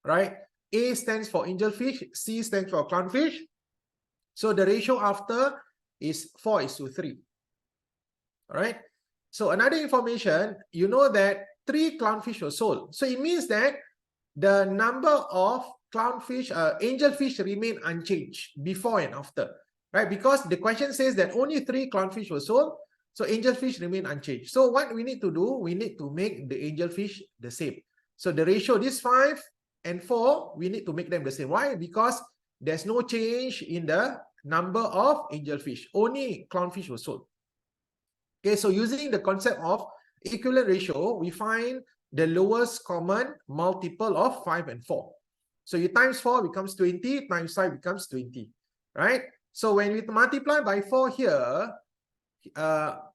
Right, A stands for angelfish, C stands for clownfish. So the ratio after is 4:3. All right. So another information, you know that 3 clownfish were sold. So it means that the number of clownfish, angelfish remain unchanged before and after, right? Because the question says that only 3 clownfish were sold. So angelfish remain unchanged. So what we need to do, we need to make the angelfish the same. So the ratio, this 5 and 4, we need to make them the same. Why? Because there's no change in the number of angelfish. Only clownfish were sold. Okay, so using the concept of equivalent ratio, we find the lowest common multiple of 5 and 4. So you times 4 becomes 20, times 5 becomes 20, right? So when we multiply by 4 here,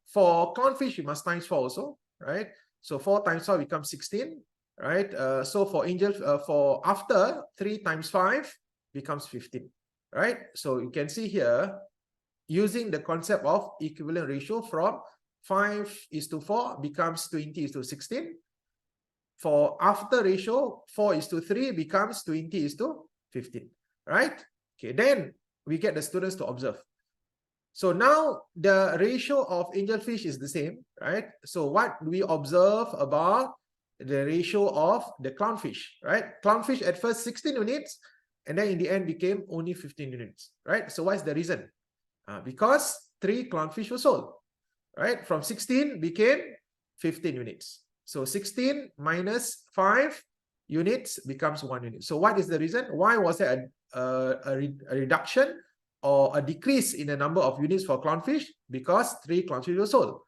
for clownfish, you must times 4 also, right? So 4 times 4 becomes 16, right? So for for after 3 times 5 becomes 15, right? So you can see here, using the concept of equivalent ratio, from 5:4 becomes 20:16. For after ratio, 4:3 becomes 20:15, right? Okay, then we get the students to observe. So now the ratio of angelfish is the same, right? So what do we observe about the ratio of the clownfish, right? Clownfish at first 16 units, and then in the end became only 15 units, right? So what's the reason? Because 3 clownfish were sold, right? From 16 became 15 units. So 16 minus 5 units becomes 1 unit. So what is the reason? Why was there a reduction or a decrease in the number of units for clownfish? Because 3 clownfish were sold,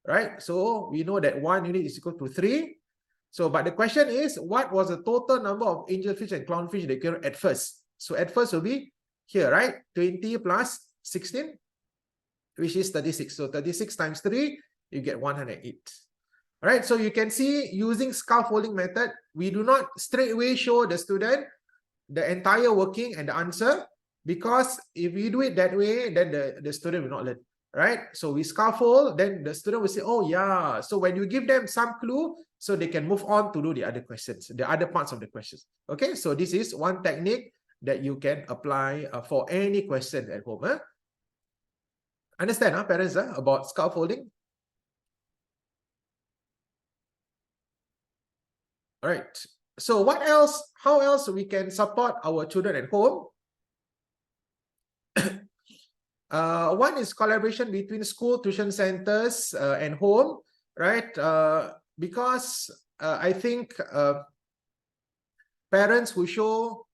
right? So we know that 1 unit is equal to 3. So, but the question is, what was the total number of angelfish and clownfish they came at first? So at first will be here, right? 20 plus 16, which is 36. So 36 times 3, you get 108. All right, so you can see using scaffolding method, we do not straight away show the student the entire working and the answer, because if we do it that way, then the student will not learn, right? So we scaffold, then the student will say, oh yeah. So when you give them some clue, so they can move on to do the other questions, the other parts of the questions. Okay, so this is one technique that you can apply for any question at home. Understand, parents, about scaffolding? All right. So what else? How else we can support our children at home? One is collaboration between school, tuition centers, and home, right? Because I think parents who show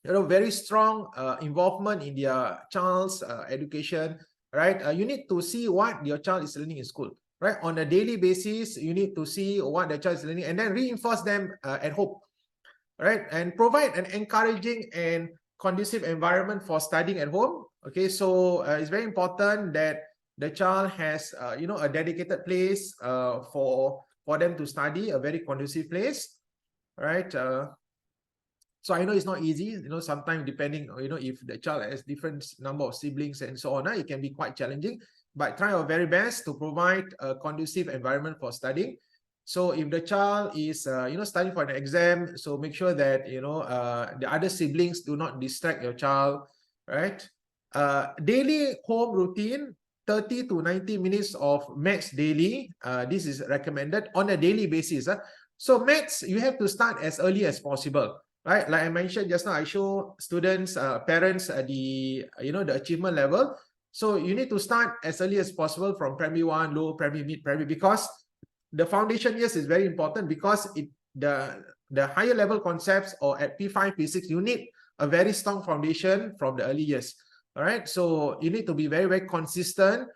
very strong involvement in their child's education, right? You need to see what your child is learning in school, right? On a daily basis, you need to see what the child is learning and then reinforce them at home, right? And provide an encouraging and conducive environment for studying at home. Okay, so it's very important that the child has a dedicated place for them to study, a very conducive place, right? So I know it's not easy, sometimes depending, if the child has different number of siblings and so on, it can be quite challenging, but try our very best to provide a conducive environment for studying. So if the child is, studying for an exam, so make sure that, the other siblings do not distract your child, right? Daily home routine, 30 to 90 minutes of maths daily. This is recommended on a daily basis. So maths, you have to start as early as possible, right? Like I mentioned just now, I show students, parents, the achievement level. So you need to start as early as possible from primary 1, low, primary, mid, primary, because the foundation years is very important, because the higher level concepts, or at P5, P6, you need a very strong foundation from the early years. All right, so you need to be very, very consistent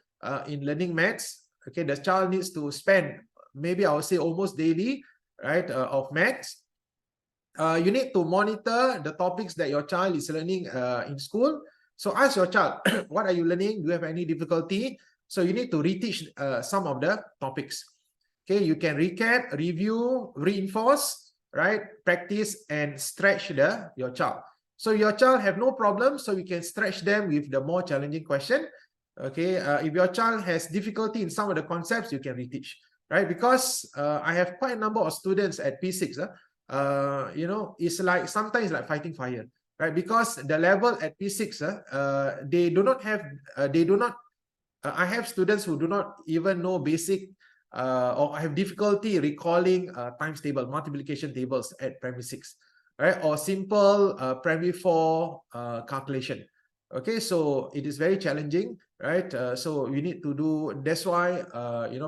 in learning maths. Okay, the child needs to spend, maybe I would say almost daily, right, of maths. You need to monitor the topics that your child is learning in school. So ask your child, what are you learning? Do you have any difficulty? So you need to reteach some of the topics. Okay, you can recap, review, reinforce, right? Practice and stretch your child. So your child have no problem, so you can stretch them with the more challenging question. Okay, if your child has difficulty in some of the concepts, you can reteach, right? Because I have quite a number of students at P6. It's like sometimes like fighting fire, right? Because the level at P6, they do not have, I have students who do not even know basic or have difficulty recalling times table, multiplication tables at primary 6, right? Or simple primary 4 calculation. Okay, so it is very challenging, right? So you need to do, that's why,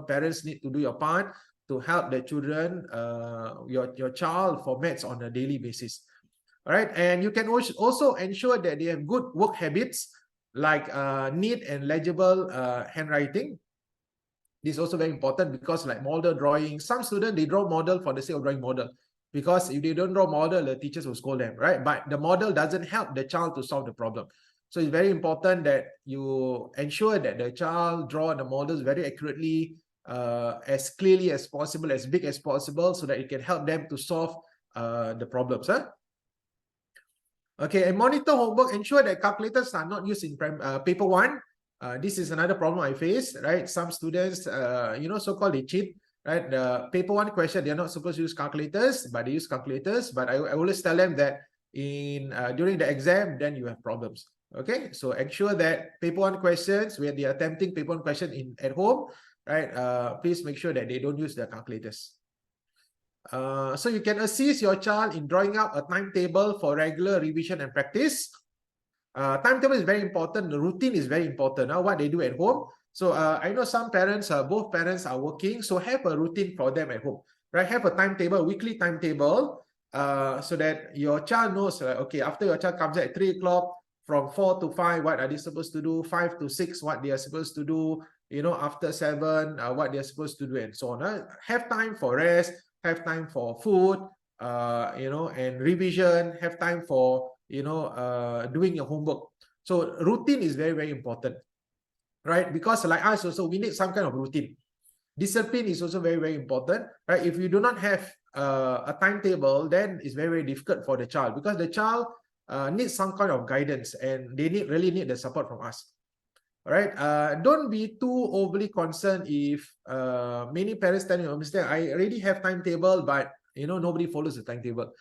parents need to do your part to help the children, your child for maths on a daily basis. All right, and you can also ensure that they have good work habits, like neat and legible handwriting. This is also very important, because like model drawing, some students, they draw model for the sake of drawing model, because if they don't draw model, the teachers will scold them, right? But the model doesn't help the child to solve the problem. So it's very important that you ensure that the child draw the models very accurately, as clearly as possible, as big as possible, so that it can help them to solve the problems. Okay, and monitor homework, ensure that calculators are not used in paper 1. This is another problem I face, right? Some students, so-called they cheat, right? The paper 1 question, they're not supposed to use calculators, but they use calculators. But I always tell them that during the exam, then you have problems. Okay, so ensure that paper 1 questions, when they are attempting paper 1 question at home, right? Please make sure that they don't use their calculators. So you can assist your child in drawing up a timetable for regular revision and practice. Timetable is very important. The routine is very important. What they do at home. So I know some parents, both parents are working, so have a routine for them at home, right? Have a timetable, weekly timetable, so that your child knows, okay, after your child comes at 3 o'clock, from 4 to 5, what are they supposed to do? 5 to 6, what they are supposed to do? After 7, what they're supposed to do, and so on. Have time for rest, have time for food, and revision, have time for, doing your homework. So routine is very, very important, right? Because like us also, we need some kind of routine. Discipline is also very, very important, right? If you do not have a timetable, then it's very, very difficult for the child, because the child needs some kind of guidance, and they really need the support from us. All right. Don't be too overly concerned if many parents tell you, I already have timetable, but nobody follows the timetable.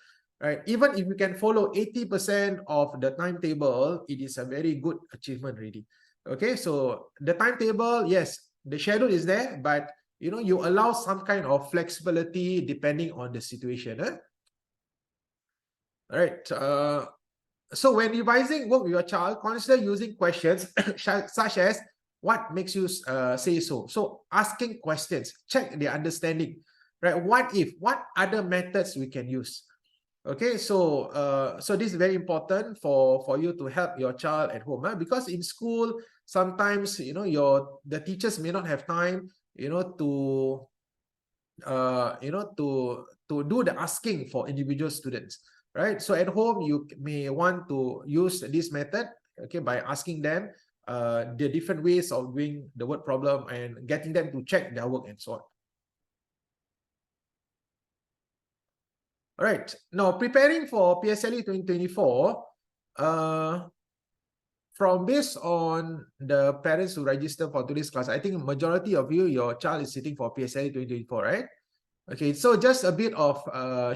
Right. Even if you can follow 80% of the timetable, it is a very good achievement already. Okay. So the timetable, yes, the schedule is there, but you allow some kind of flexibility depending on the situation. All right. So when revising work with your child, consider using questions such as, what makes you say so? So asking questions, check their understanding, right? What if, what other methods we can use? Okay, so this is very important for you to help your child at home, because in school sometimes the teachers may not have time to do the asking for individual students, right? So at home you may want to use this method, okay, by asking them the different ways of doing the word problem and getting them to check their work and so on. All right, now preparing for PSLE 2024, from based on the parents who register for today's class, I think majority of you, your child is sitting for PSLE 2024, right? Okay, so just a bit of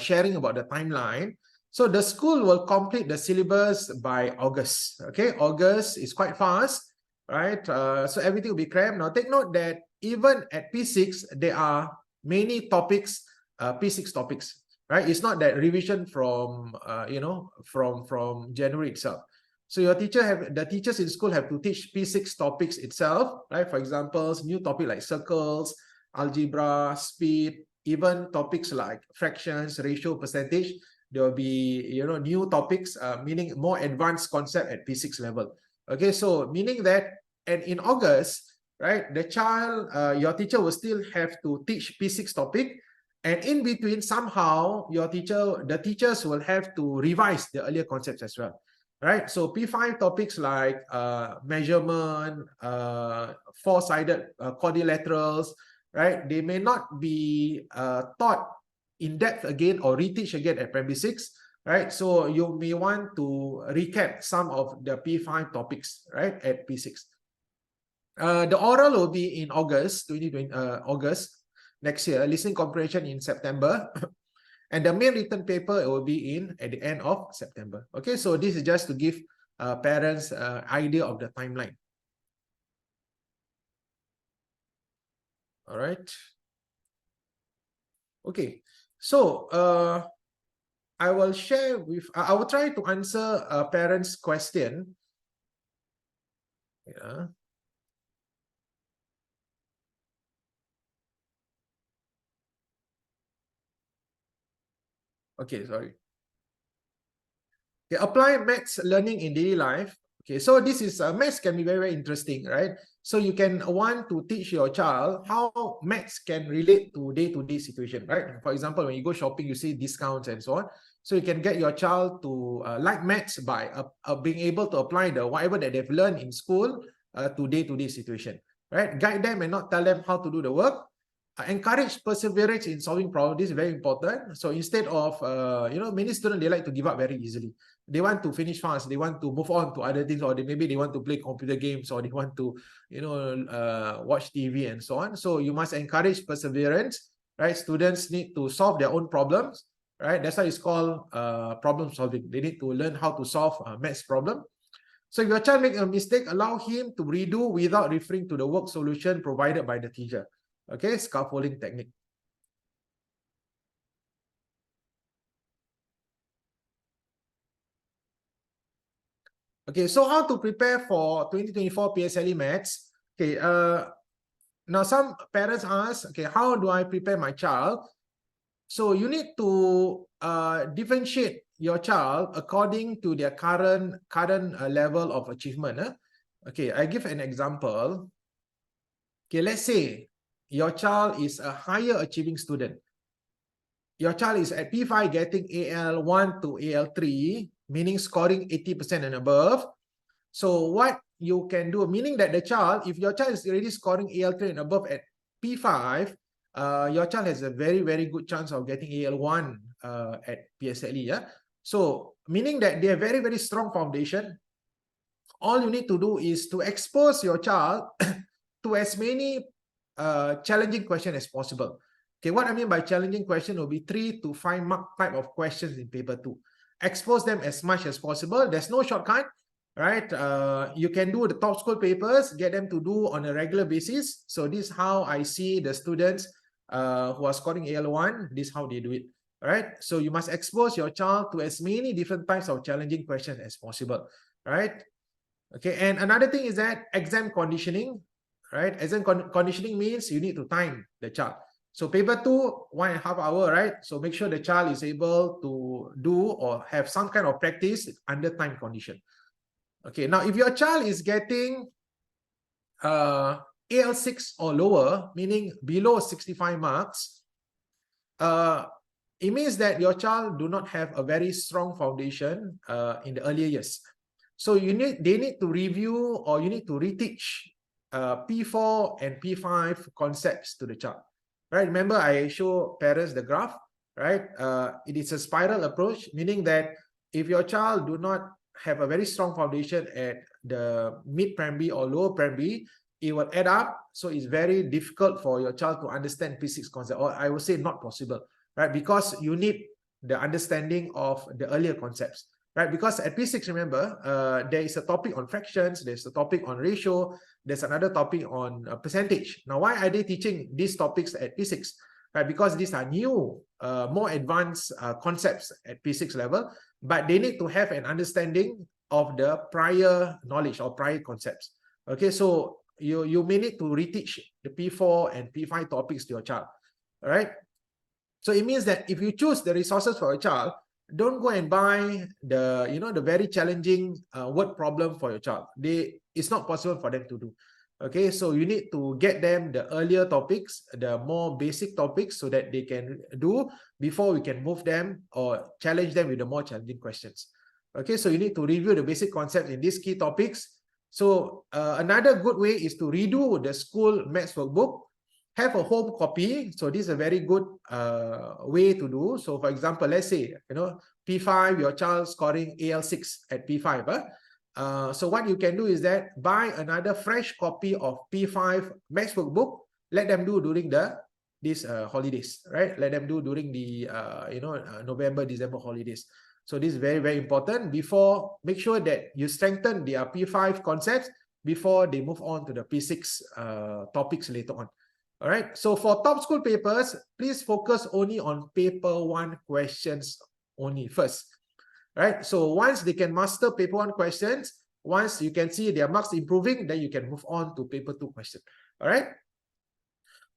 sharing about the timeline. So the school will complete the syllabus by August. Okay, August is quite fast, right? So everything will be crammed. Now take note that even at P6, there are many topics, P6 topics, right? It's not that revision from, from January itself. So the teachers in school have to teach P6 topics itself, right? For example, new topic like circles, algebra, speed, even topics like fractions, ratio, percentage. There will be new topics, meaning more advanced concept at P6 level. Okay, so meaning that, and in August, right, the child, your teacher will still have to teach P6 topic, and in between somehow the teachers will have to revise the earlier concepts as well. Right, so P5 topics like measurement, four-sided quadrilaterals, right? They may not be taught in depth again or reteach again at primary 6, right? So you may want to recap some of the P5 topics, right, at P6. The oral will be in August 2020, August next year. Listening comprehension in September. And the main written paper will be at the end of September. Okay, so this is just to give parents idea of the timeline. All right. Okay, so I will share with, I will try to answer a parent's question. Yeah. Okay, sorry. Okay, apply maths learning in daily life. Okay, so this is maths can be very, very interesting, right? So you can want to teach your child how maths can relate to day-to-day situation, right? For example, when you go shopping, you see discounts and so on. So you can get your child to like maths by being able to apply the whatever that they've learned in school to day-to-day situation, right? Guide them and not tell them how to do the work. Encourage perseverance in solving problems. This is very important. So instead of, many students, they like to give up very easily. They want to finish fast. They want to move on to other things, or maybe they want to play computer games, or they want to, watch TV and so on. So you must encourage perseverance, right? Students need to solve their own problems, right? That's why it's called problem solving. They need to learn how to solve a maths problem. So if your child makes a mistake, allow him to redo without referring to the work solution provided by the teacher. Okay, scaffolding technique. Okay, so how to prepare for 2024 PSLE Maths? Okay, now some parents ask, okay, how do I prepare my child? So you need to differentiate your child according to their current level of achievement. Okay, I give an example. Okay, let's say your child is a higher achieving student. Your child is at P5 getting AL1 to AL3, meaning scoring 80% and above. So what you can do, meaning that the child, if your child is already scoring AL3 and above at P5, your child has a very, very good chance of getting AL1 at PSLE. Yeah? So meaning that they have very, very strong foundation. All you need to do is to expose your child to as many challenging questions as possible. Okay, what I mean by challenging question will be 3 to 5 mark type of questions in paper 2. Expose them as much as possible. There's no shortcut, right? You can do the top school papers, get them to do on a regular basis. So this is how I see the students who are scoring AL1, this is how they do it, right? So you must expose your child to as many different types of challenging questions as possible, right? Okay, and another thing is that exam conditioning, right? Exam conditioning means you need to time the child. So paper 2, 1.5 hours, right? So make sure the child is able to do or have some kind of practice under time condition. Okay, now if your child is getting AL6 or lower, meaning below 65 marks, it means that your child do not have a very strong foundation in the earlier years. So they need to review or you need to reteach P4 and P5 concepts to the child. Right? Remember, I show parents the graph, right? It is a spiral approach, meaning that if your child do not have a very strong foundation at the mid-primary or lower primary, it will add up. So it's very difficult for your child to understand P6 concept, or I would say not possible, right? Because you need the understanding of the earlier concepts. Right, because at P6, remember, there is a topic on fractions, there's a topic on ratio, there's another topic on percentage. Now, why are they teaching these topics at P6? Right, because these are new, more advanced concepts at P6 level, but they need to have an understanding of the prior knowledge or prior concepts. Okay, so you may need to reteach the P4 and P5 topics to your child. All right, so it means that if you choose the resources for your child, don't go and buy the the very challenging word problem for your child. It's not possible for them to do. Okay, so you need to get them the earlier topics, the more basic topics, so that they can do before we can move them or challenge them with the more challenging questions. Okay, so you need to review the basic concepts in these key topics. So another good way is to redo the school maths workbook. Have a home copy. So this is a very good way to do. So for example, let's say, P5, your child scoring AL6 at P5. So what you can do is that buy another fresh copy of P5 maths workbook. Let them do during these holidays, right? Let them do during the, November, December holidays. So this is very, very important. Make sure that you strengthen their P5 concepts before they move on to the P6 topics later on. All right, so for top school papers, please focus only on paper 1 questions only first. Right, so once they can master paper 1 questions, once you can see their marks improving, then you can move on to paper 2 questions. All right,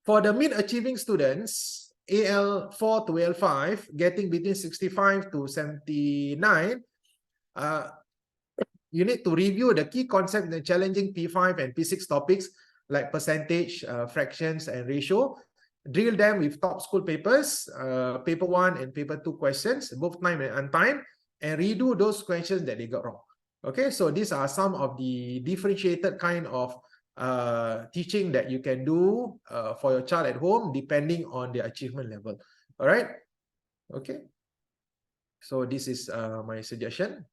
for the mid-achieving students, AL4 to AL5, getting between 65 to 79, you need to review the key concepts in the challenging P5 and P6 topics, like percentage, fractions, and ratio. Drill them with top school papers, paper 1 and paper 2 questions, both time and untimed, and redo those questions that they got wrong. Okay, so these are some of the differentiated kind of teaching that you can do for your child at home, depending on their achievement level. All right, okay. So this is my suggestion.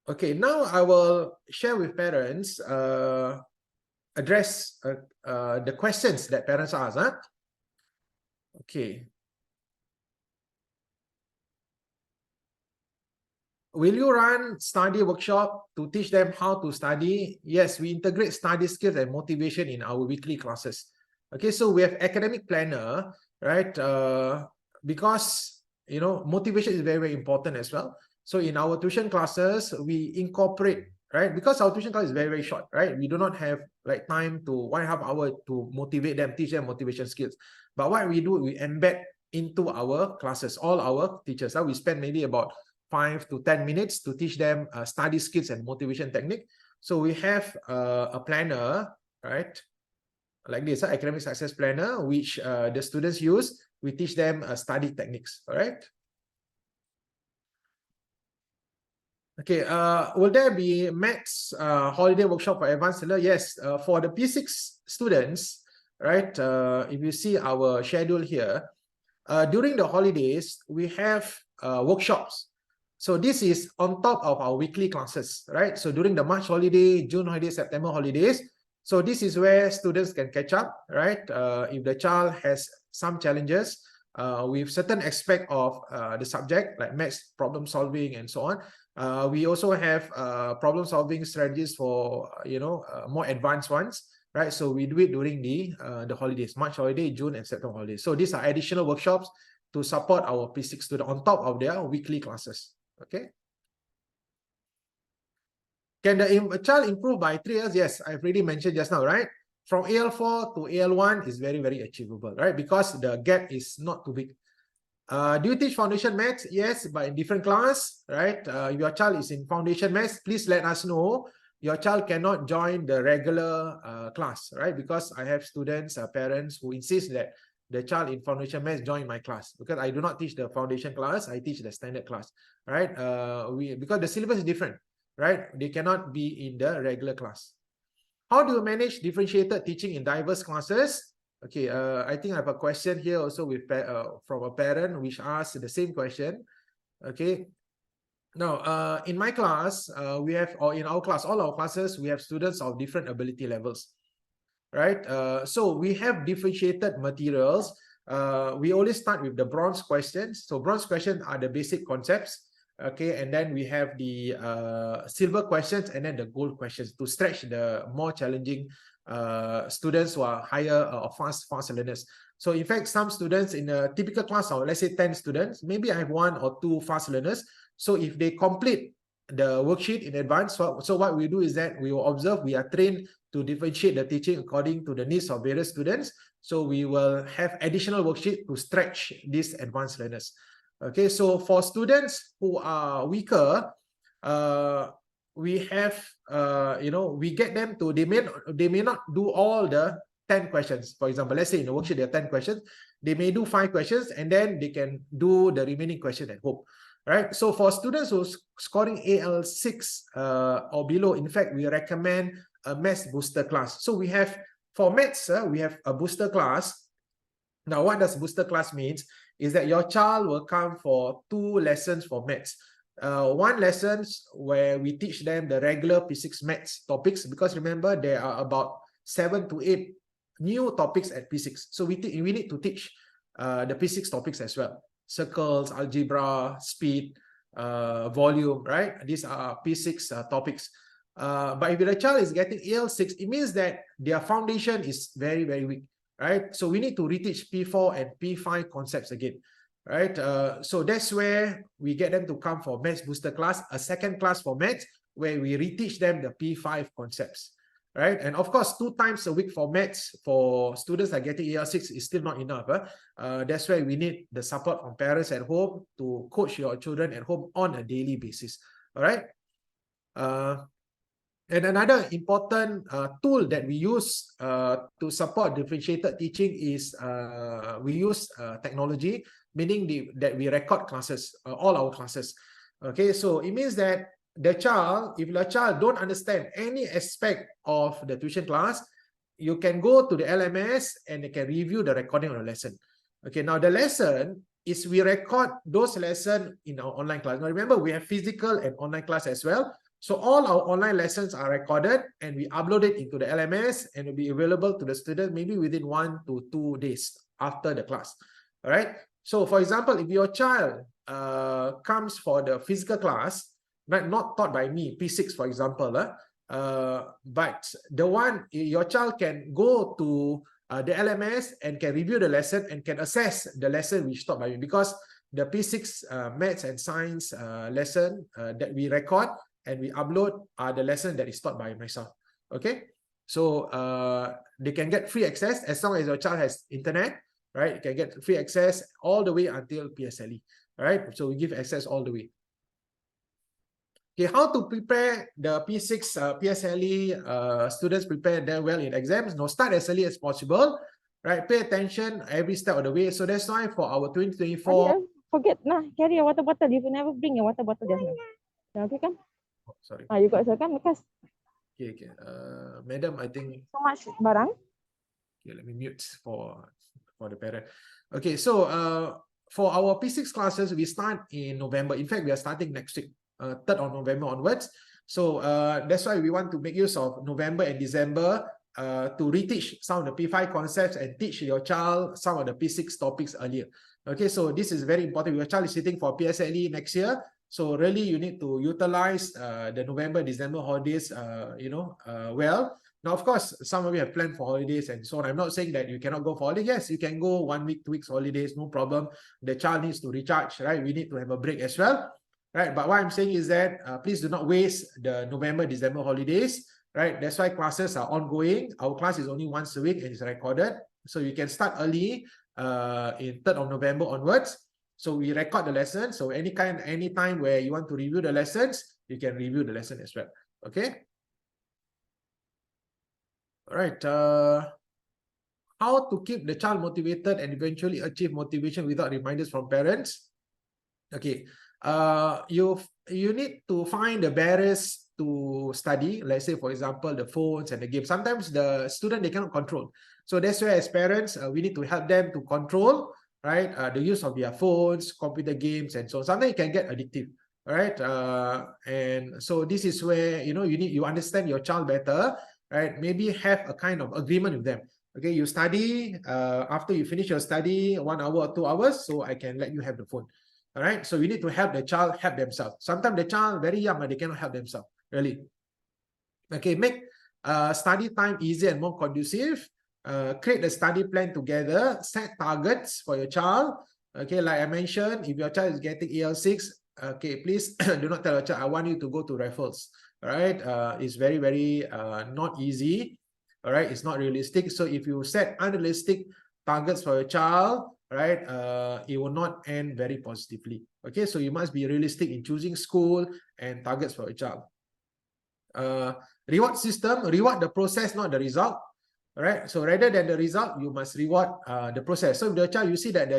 Okay, now I will share with parents, address the questions that parents ask. Okay. Will you run study workshop to teach them how to study? Yes, we integrate study skills and motivation in our weekly classes. Okay, so we have academic planner, right? Because, motivation is very, very important as well. So in our tuition classes, we incorporate, right? Because our tuition class is very, very short, right? We do not have time to 1.5 hours to motivate them, teach them motivation skills. But what we do, we embed into our classes, all our teachers. We spend maybe about 5 to 10 minutes to teach them study skills and motivation technique. So we have a planner, right? Like this, academic success planner, which the students use. We teach them study techniques, all right? Okay, will there be maths holiday workshop for advanced learner? Yes, for the P6 students, right? If you see our schedule here, during the holidays, we have workshops. So this is on top of our weekly classes, right? So during the March holiday, June holiday, September holidays, so this is where students can catch up, right? If the child has some challenges with certain aspect of the subject, like maths problem solving and so on, we also have problem solving strategies for more advanced ones, right? So we do it during the holidays, March holiday, June and September holidays. So these are additional workshops to support our P6 students on top of their weekly classes. Okay. Can the child improve by 3 years? Yes, I've already mentioned just now, right? From AL4 to AL1 is very, very achievable, right? Because the gap is not too big. Do you teach foundation maths? Yes, but in different class, right? If your child is in foundation maths, please let us know. Your child cannot join the regular class, right? Because I have students, parents who insist that the child in foundation maths join my class, because I do not teach the foundation class, I teach the standard class, right? Because the syllabus is different, right? They cannot be in the regular class. How do you manage differentiated teaching in diverse classes? Okay, I think I have a question here also with from a parent which asked the same question. Okay, now in my class, we have, or in our class, all our classes, we have students of different ability levels, right? So we have differentiated materials. We always start with the bronze questions. So bronze questions are the basic concepts. Okay, and then we have the silver questions and then the gold questions to stretch the more challenging students who are higher or fast learners. So in fact, some students in a typical class of, let's say 10 students, maybe I have 1 or 2 fast learners. So if they complete the worksheet in advance, so what we do is that we will observe, we are trained to differentiate the teaching according to the needs of various students. So we will have additional worksheet to stretch these advanced learners. Okay, so for students who are weaker, we have, we get them to, they may not do all the 10 questions. For example, let's say in the worksheet there are 10 questions, they may do 5 questions and then they can do the remaining question at home. Right, so for students who are scoring AL6 or below, in fact, we recommend a maths booster class. So we have, for maths, we have a booster class. Now, what does booster class means? Is that your child will come for 2 lessons for maths. 1 lesson where we teach them the regular P6 maths topics, because remember, there are about 7 to 8 new topics at P6. So we need to teach the P6 topics as well. Circles, algebra, speed, volume, right? These are P6 topics. But if the child is getting AL6, it means that their foundation is very, very weak, right? So we need to reteach P4 and P5 concepts again, right? So that's where we get them to come for maths booster class, a second class for maths, where we reteach them the P5 concepts, right? And of course, 2 times a week for maths for students that are getting AL6 is still not enough. That's why we need the support from parents at home to coach your children at home on a daily basis. All right. And another important tool that we use to support differentiated teaching is we use technology, meaning that we record classes, all our classes. Okay, so it means that the child, if the child don't understand any aspect of the tuition class, you can go to the LMS and they can review the recording of the lesson. Okay, now the lesson is we record those lessons in our online class. Now remember, we have physical and online class as well. So all our online lessons are recorded and we upload it into the LMS and it will be available to the student maybe within 1 to 2 days after the class. All right. So for example, if your child comes for the physical class, not taught by me, P6 for example, but the one, your child can go to the LMS and can review the lesson and can assess the lesson which taught by me, because the P6 maths and science lesson that we record and we upload are the lesson that is taught by myself. Okay, so they can get free access as long as your child has internet, right? You can get free access all the way until PSLE, right? So we give access all the way. Okay, how to prepare the P6 PSLE students prepare them well in exams? No, start as early as possible, right? Pay attention every step of the way. So that's why for our 2024. Forget nah, carry your water bottle. You never bring your water bottle just now. Okay, kan? Oh, sorry. You got so kan because Okay. Madam, I think so much barang. okay, let me mute for the parent. Okay, so for our P6 classes, we start in November. In fact, we are starting next week, 3rd of November onwards. So that's why we want to make use of November and December to reteach some of the P5 concepts and teach your child some of the P6 topics earlier. Okay, so this is very important. Your child is sitting for PSLE next year. So really, you need to utilize the November, December holidays, well. Now, of course, some of you have planned for holidays and so on. I'm not saying that you cannot go for holidays. Yes, you can go 1 week, 2 weeks holidays, no problem. The child needs to recharge, right? We need to have a break as well, right? But what I'm saying is that please do not waste the November, December holidays, right? That's why classes are ongoing. Our class is only once a week and it's recorded. So you can start early in 3rd of November onwards. So we record the lesson. So any time where you want to review the lessons, you can review the lesson as well. Okay. All right. How to keep the child motivated and eventually achieve motivation without reminders from parents? Okay. You need to find the barriers to study. Let's say, for example, the phones and the games. Sometimes the student, they cannot control. So that's why as parents, we need to help them to control, right? The use of their phones, computer games, and so on. Sometimes it can get addictive, right? And so this is where, you understand your child better, right? Maybe have a kind of agreement with them. Okay, you study, after you finish your study, 1 hour or 2 hours, so I can let you have the phone. All right, so we need to help the child help themselves. Sometimes the child very young, they cannot help themselves, really. Okay, make study time easier and more conducive. Create a study plan together, set targets for your child. Okay, like I mentioned, if your child is getting AL6, okay, please do not tell your child, I want you to go to Raffles. All right, it's very, very not easy. All right, it's not realistic. So if you set unrealistic targets for your child, right, it will not end very positively. Okay, so you must be realistic in choosing school and targets for your child. Reward system, reward the process, not the result. All right, so rather than the result, you must reward the process. So if the child, you see that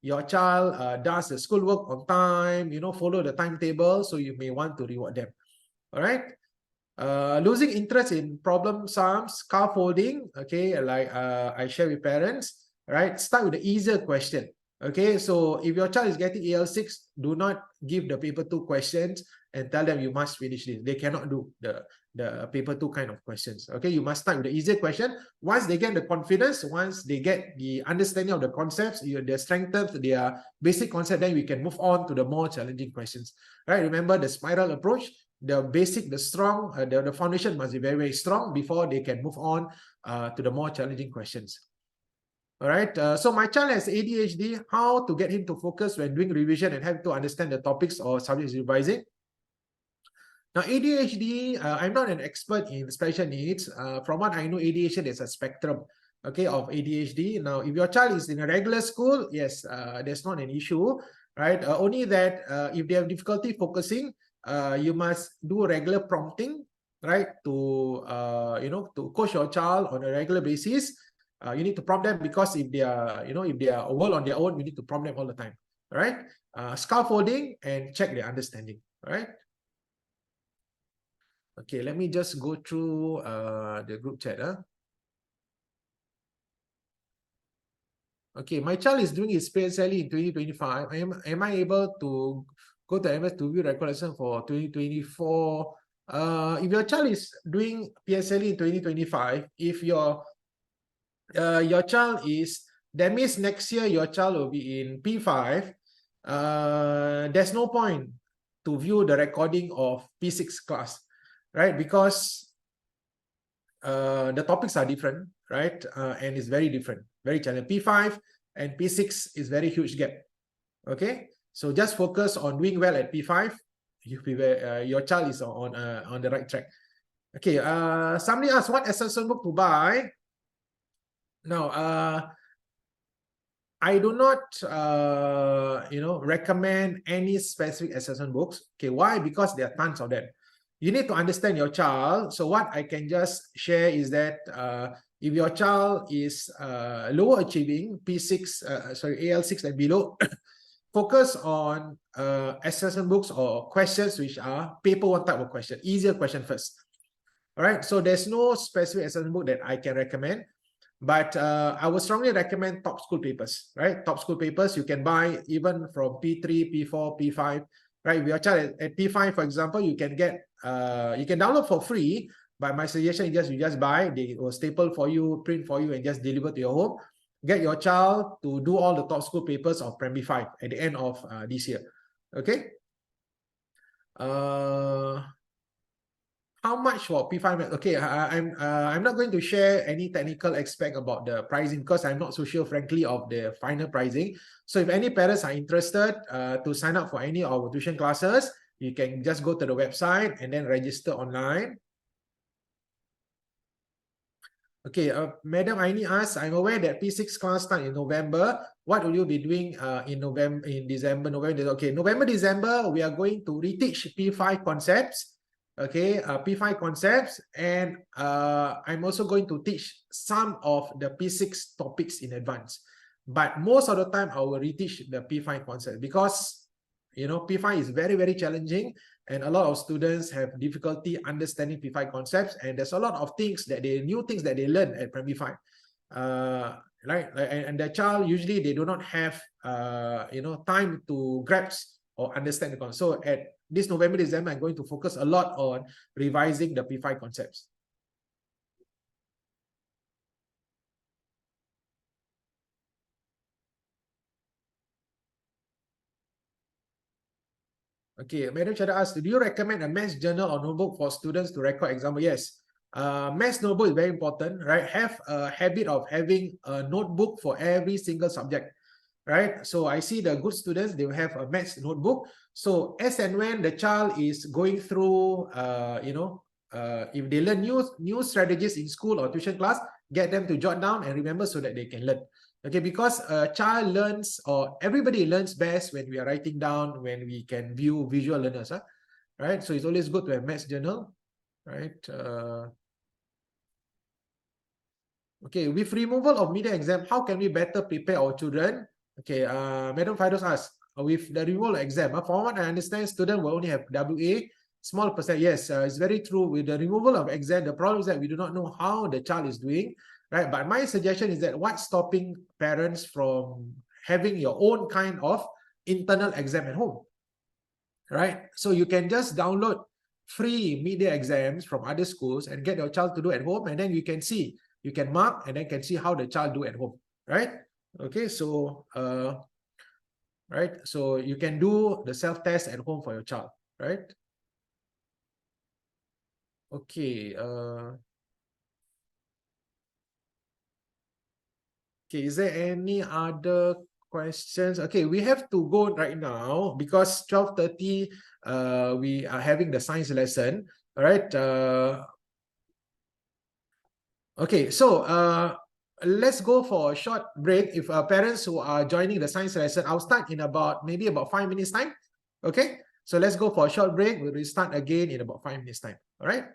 your child does the schoolwork on time, follow the timetable, so you may want to reward them. All right. Losing interest in problem sums, scaffolding, okay, like I share with parents, right? Start with the easier question. Okay, so if your child is getting AL6, do not give the paper 2 questions and tell them you must finish this. They cannot do the paper 2 kind of questions. Okay, you must start with the easier question. Once they get the confidence, once they get the understanding of the concepts, they strengthen their basic concept, then we can move on to the more challenging questions. Right? Remember the spiral approach. The basic, the strong, the foundation must be very, very strong before they can move on to the more challenging questions. All right. So my child has ADHD. How to get him to focus when doing revision and have to understand the topics or subjects revising? Now, ADHD, I'm not an expert in special needs. From what I know, ADHD is a spectrum, okay, of ADHD. Now, if your child is in a regular school, yes, there's not an issue, right? Only that if they have difficulty focusing, you must do regular prompting, right? To to coach your child on a regular basis. You need to prompt them because if they are, if they are all on their own, you need to prompt them all the time. All right. Scaffolding and check their understanding. All right. Okay, let me just go through the group chat. Okay, my child is doing his PSLE in 2025. Am I able to go to MS to view record lesson for 2024? If your child is doing PSLE in 2025, if your child is, that means next year your child will be in P5. There's no point to view the recording of P6 class, right? Because the topics are different, right? And it's very different, very challenging. P5 and P6 is very huge gap. Okay, so just focus on doing well at P5. Your child is on the right track. Okay, somebody asked what assessment book to buy. Now, I do not, recommend any specific assessment books. Okay, why? Because there are tons of them. You need to understand your child. So what I can just share is that if your child is lower achieving, AL6 and below, focus on assessment books or questions which are paper one type of question, easier question first. All right, so there's no specific assessment book that I can recommend, but I would strongly recommend top school papers, right? Top school papers you can buy even from P3, P4, P5, right? If your child at P5, for example, you can get, you can download for free, but my suggestion is you just buy, they will staple for you, print for you, and just deliver to your home. Get your child to do all the top school papers of Primary 5 at the end of this year, okay? How much for P5 Maths? Okay, I'm not going to share any technical aspect about the pricing because I'm not so sure, frankly, of the final pricing. So if any parents are interested to sign up for any of our tuition classes, you can just go to the website and then register online. Okay, Madam Aini asks, I'm aware that P6 class start in November. What will you be doing in December, November? Okay, November, December, we are going to reteach P5 concepts. Okay, P5 concepts, and I'm also going to teach some of the P6 topics in advance. But most of the time, I will reteach the P5 concept because, P5 is very, very challenging. And a lot of students have difficulty understanding P5 concepts, and there's a lot of new things that they learn at Primary 5. Right? And the child, usually they do not have time to grasp or understand the concept. So at this November, December, I'm going to focus a lot on revising the P5 concepts. Okay, Madam Chada asks, do you recommend a maths journal or notebook for students to record example? Yes. Maths notebook is very important, right? Have a habit of having a notebook for every single subject, right? So I see the good students, they will have a maths notebook. So as and when the child is going through, if they learn new strategies in school or tuition class, get them to jot down and remember so that they can learn. Okay, because a child learns, or everybody learns best when we are writing down, when we can view visual learners, right? So it's always good to have maths journal, right? Okay, with removal of media exam, how can we better prepare our children? Okay, Madam Fidos asks, with the removal of exam, from what I understand, student will only have WA, small percent. Yes, it's very true. With the removal of exam, the problem is that we do not know how the child is doing, right? But my suggestion is that what's stopping parents from having your own kind of internal exam at home, right? So you can just download free media exams from other schools and get your child to do at home, and then you can see, you can mark and then can see how the child do at home, right? Okay, so right, so you can do the self-test at home for your child, right? Okay, okay, is there any other questions? Okay, we have to go right now because 12:30 we are having the science lesson. All right, okay, so let's go for a short break. If parents who are joining the science lesson, I'll start in maybe about 5 minutes time. Okay, so let's go for a short break. We'll start again in about 5 minutes time. All right.